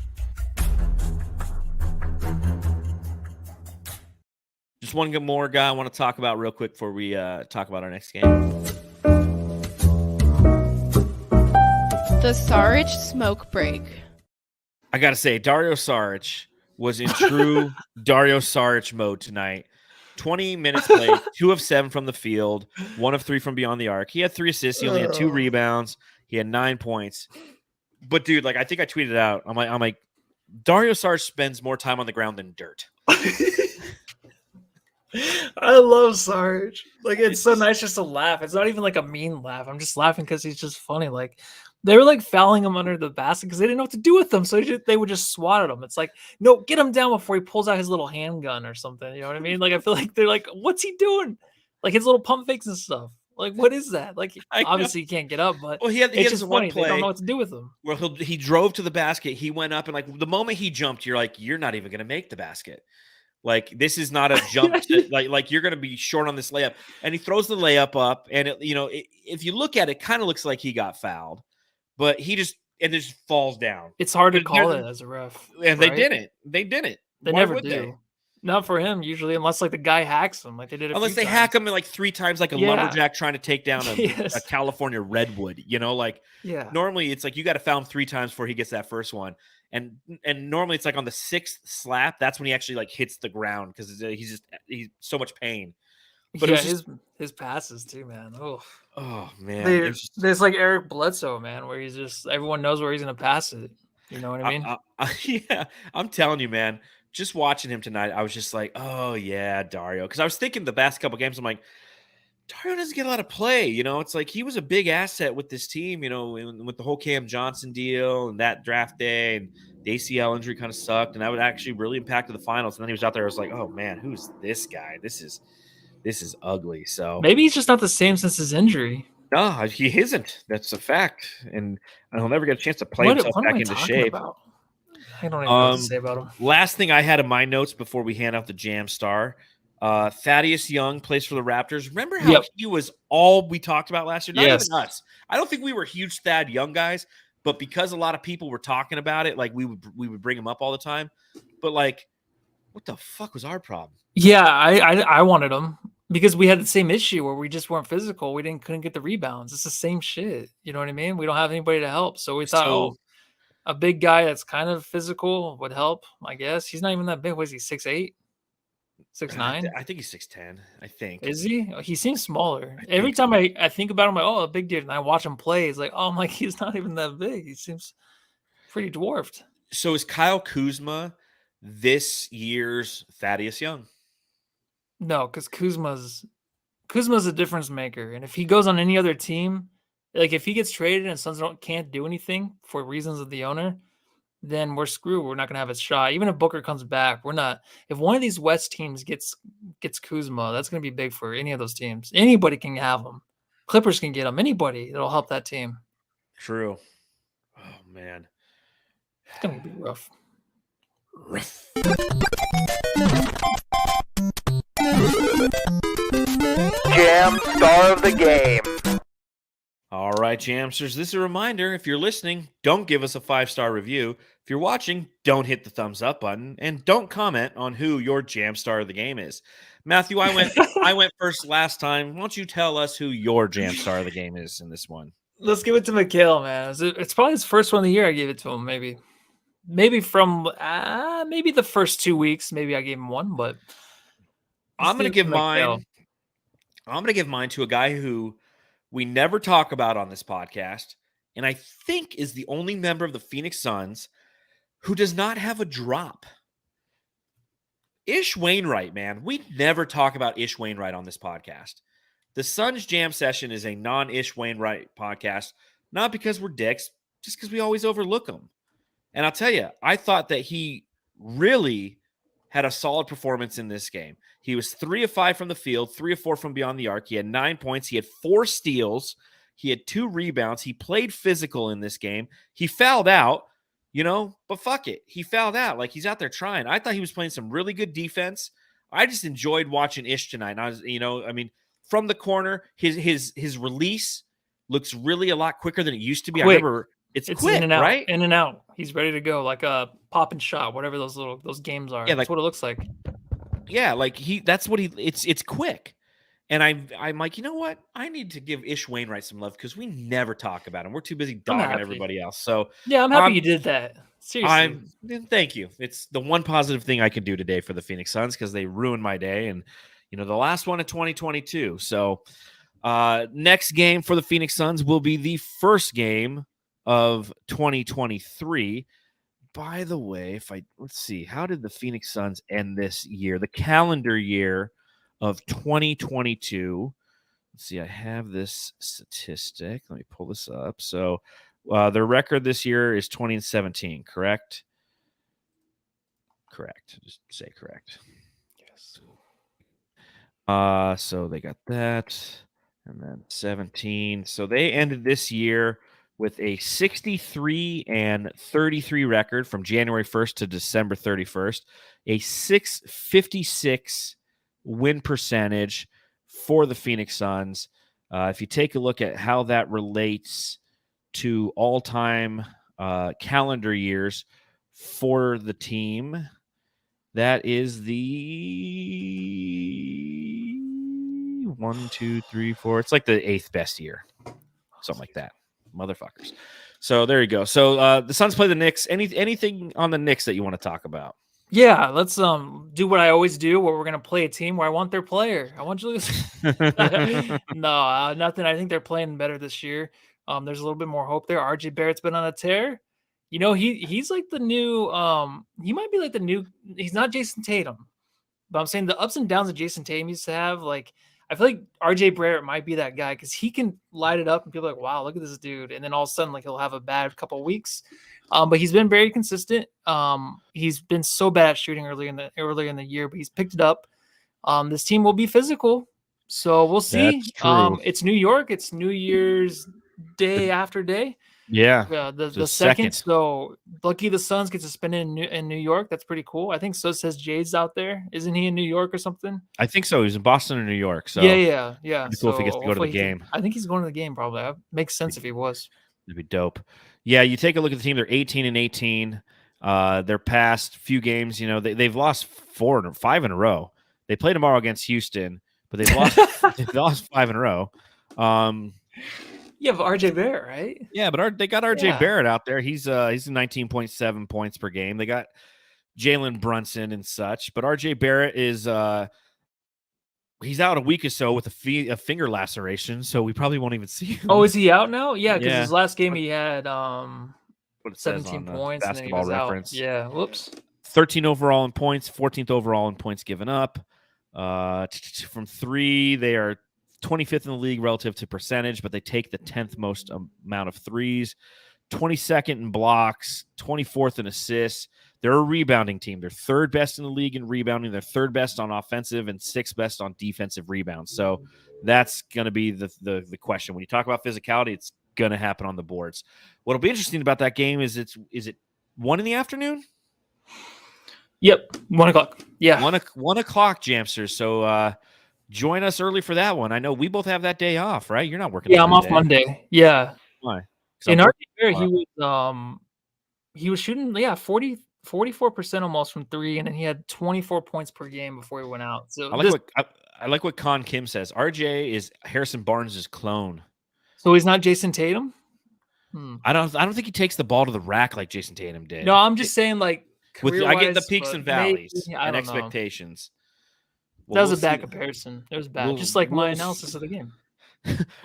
Just one more guy I want to talk about real quick before we talk about our next game. The Saric smoke break. I got to say, Dario Saric was in true Dario Saric mode tonight. 20 minutes played, 2 of 7 from the field, 1 of 3 from beyond the arc. He had 3 assists. He only had 2 rebounds. He had 9 points. But, dude, I think I tweeted out. I'm like, Dario Saric spends more time on the ground than dirt. I love Sarge. It's so nice just to laugh. It's not even like a mean laugh. I'm just laughing because he's just funny. They were fouling him under the basket because they didn't know what to do with him. So they would just swat at him. It's like, no, get him down before he pulls out his little handgun or something. You know what I mean? I feel like they're like, what's he doing? His little pump fakes and stuff. Like, what is that? Like, I know. obviously he can't get up, but Well, he had it's this just one funny. They don't play know what to do with him. where he drove to the basket. He went up and like the moment he jumped, you're like, you're not even going to make the basket. Like this is not a jump to like you're going to be short on this layup. And he throws the layup up, and if you look at it, kind of looks like he got fouled, but he just falls down. It's hard to And call it as a ref. and right? They didn't. They Why never would do. they? Not for him usually, unless like the guy hacks him, like they did. Unless they hack him like 3 times, like a Yeah. lumberjack trying to take down a Yes. California redwood. Like Yeah. normally it's like you got to foul him 3 times before he gets that first one, and normally it's like on the 6th slap, that's when he actually like hits the ground because he's so much pain. But yeah, it was just, his passes too, man. oh man, There's like Eric Bledsoe, man, where he's just everyone knows where he's gonna pass it. You know what I mean? Yeah, I'm telling you, man. Just watching him tonight, I was just like, oh yeah, Dario. Because I was thinking the past couple games, I'm like, Dario doesn't get a lot of play. It's like he was a big asset with this team. With the whole Cam Johnson deal and that draft day, and the ACL injury kind of sucked, and that would actually really impacted the finals. And then he was out there. I was like, oh man, who's this guy? This is ugly. So maybe he's just not the same since his injury. no, he isn't. That's a fact, and he'll never get a chance to play himself back into shape. About? I don't even know what to say about him. Last thing I had in my notes before we hand out the Jam Star, Thaddeus Young plays for the Raptors. Remember how he was all we talked about last year? Not even us. I don't think we were huge Thad Young guys, but because a lot of people were talking about it, like we would bring him up all the time. But like, what the fuck was our problem? Yeah, I wanted him because we had the same issue where we just weren't physical. We couldn't get the rebounds. It's the same shit. You know what I mean? We don't have anybody to help. So we thought, a big guy that's kind of physical would help, I guess. He's not even that big. Was he 6'8", 6'9"? I think he's 6'10". I think. Is he? He seems smaller. Every time I think about him, I'm like, a big dude. And I watch him play. It's like, I'm like, he's not even that big. He seems pretty dwarfed. So is Kyle Kuzma this year's Thaddeus Young? No, because Kuzma's a difference maker. And if he goes on any other team, like if he gets traded and Suns can't do anything for reasons of the owner, then we're screwed. We're not going to have a shot. Even if Booker comes back, we're not. If one of these West teams gets Kuzma, that's going to be big for any of those teams. Anybody can have him. Clippers can get him. Anybody that'll help that team. True. Oh man, it's going to be rough. Jam Star of the Game. All right, Jamsters, this is a reminder. If you're listening, don't give us a 5-star review. If you're watching, don't hit the thumbs up button, and don't comment on who your Jam Star of the Game is. Matthew, I went first last time. Why don't you tell us who your Jam Star of the Game is in this one? Let's give it to Mikhail, man. It's probably his first one of the year. I gave it to him, maybe from maybe the first 2 weeks. Maybe I gave him one, but I'm going to give mine. I'm going to give mine to a guy who we never talk about on this podcast, and I think is the only member of the Phoenix Suns who does not have a drop. Ish Wainwright, man. We never talk about Ish Wainwright on this podcast. The Suns Jam Session is a non-Ish Wainwright podcast, not because we're dicks, just because we always overlook him. And I'll tell you, I thought that he really had a solid performance in this game. He was 3 of 5 from the field, 3 of 4 from beyond the arc. He had 9 points. He had 4 steals. He had 2 rebounds. He played physical in this game. He fouled out, but fuck it. He fouled out. Like, he's out there trying. I thought he was playing some really good defense. I just enjoyed watching Ish tonight. And I was, from the corner, his release looks really a lot quicker than it used to be. Quick. I remember it's quick, in and out, right? In and out. He's ready to go, like a pop and shot, whatever those games are. Yeah, that's what it looks like. Yeah, like it's quick. And I'm like, you know what? I need to give Ish Wainwright some love because we never talk about him. We're too busy dogging everybody else. So yeah, I'm happy you did that. Seriously. Thank you. It's the one positive thing I could do today for the Phoenix Suns because they ruined my day. And the last one of 2022. So next game for the Phoenix Suns will be the first game of 2023. By the way, let's see, how did the Phoenix Suns end this year? The calendar year of 2022. Let's see, I have this statistic. Let me pull this up. So their record this year is 20-17, correct? Correct. Just say correct. Yes. So they got that. And then 17. So they ended this year with a 63-33 record from January 1st to December 31st, a 656 win percentage for the Phoenix Suns. If you take a look at how that relates to all-time calendar years for the team, that is the 1, 2, 3, 4. It's like the 8th best year, something like that. Motherfuckers. So there you go. So the Suns play the Knicks. Anything on the Knicks that you want to talk about? Yeah, let's do what I always do, where we're gonna play a team where I want their player. I want Julius. No, nothing. I think they're playing better this year. There's a little bit more hope there. RJ Barrett's been on a tear. You know, he's like the new. He might be like the new. He's not Jason Tatum, but I'm saying the ups and downs that Jason Tatum used to have. Like, I feel like RJ Barrett might be that guy because he can light it up and people are like, wow, look at this dude. And then all of a sudden, like, he'll have a bad couple of weeks. But he's been very consistent. He's been so bad at shooting earlier in the year, but he's picked it up. This team will be physical, so we'll see. That's true. It's New York. It's New Year's Day after day. Yeah, the second. So lucky the Suns get to spend it in New York. That's pretty cool. I think so. Says Jade's out there. Isn't he in New York or something? I think so. He's in Boston or New York. So yeah. It'd be cool if he gets to go to the game. I think he's going to the game. Probably. That makes sense if he was. It'd be dope. Yeah, you take a look at the team. They're 18-18. Their past few games, you know, they've lost 4 or 5 in a row. They play tomorrow against Houston, but they've lost 5 in a row. Yeah, but RJ Barrett, right? Yeah, but they got RJ Barrett out there. He's 19.7 points per game. They got Jalen Brunson and such, but RJ Barrett is he's out a week or so with a finger laceration, so we probably won't even see him. Oh, is he out now? Yeah, because his last game he had 17 points. Basketball and then he was Reference. Out. Yeah, whoops. 13 overall in points, 14th overall in points given up. From 3, they are 25th in the league relative to percentage, but they take the 10th most amount of threes. 22nd in blocks, 24th in assists. They're a rebounding team. They're 3rd best in the league in rebounding. They're 3rd best on offensive and 6th best on defensive rebounds. So that's going to be the question. When you talk about physicality, it's going to happen on the boards. What'll be interesting about that game is it 1 in the afternoon? Yep, 1 o'clock. Yeah, 1 o'clock, Jamsters. So join us early for that one. I know we both have that day off, right? You're not working. Yeah, I'm off Monday. Yeah. Why? In our year, he was shooting 44% almost from 3, and then he had 24 points per game before he went out. So I like what Con Kim says. RJ is Harrison Barnes' clone. So he's not Jason Tatum? I don't think he takes the ball to the rack like Jason Tatum did. No, I'm just saying, like, I get the peaks and valleys and expectations. That was a bad comparison. It was bad. Just like my analysis of the game.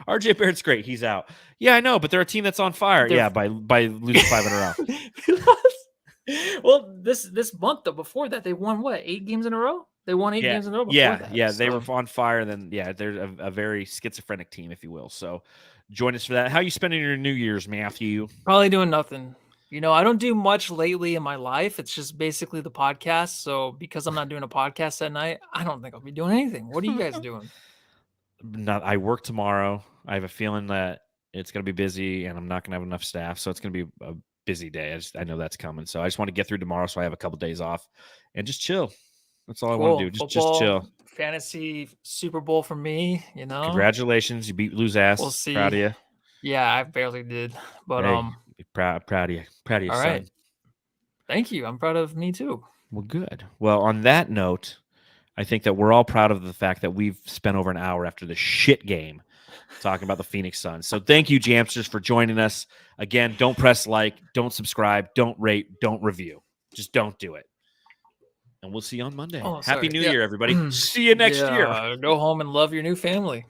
RJ Barrett's great. He's out. Yeah, I know, but they're a team that's on fire. By losing 5 in a row. Well, this month though, before that, they won what, 8 games in a row? They won 8 games in a row before that. Yeah, they were on fire. Then they're a very schizophrenic team, if you will. So join us for that. How are you spending your New Year's, Matthew? Probably doing nothing. You know, I don't do much lately in my life. It's just basically the podcast. So because I'm not doing a podcast at night, I don't think I'll be doing anything. What are you guys doing? I work tomorrow. I have a feeling that it's going to be busy and I'm not going to have enough staff. So it's going to be a busy day. I know that's coming. So I just want to get through tomorrow so I have a couple days off and just chill. That's all I want to do. Just chill. Fantasy Super Bowl for me, you know. Congratulations. You beat Lou's ass. We'll see. Proud of you. Yeah, I barely did. But proud of you. Proud of you, all son. right. Thank you. I'm proud of me too. Well, good. Well, on that note, I think that we're all proud of the fact that we've spent over an hour after the shit game talking about the Phoenix Suns. So thank you, Jamsters, for joining us. Again, don't press like, don't subscribe, don't rate, don't review. Just don't do it. And we'll see you on Monday. Happy New Year, everybody. See you next year. Go home and love your new family.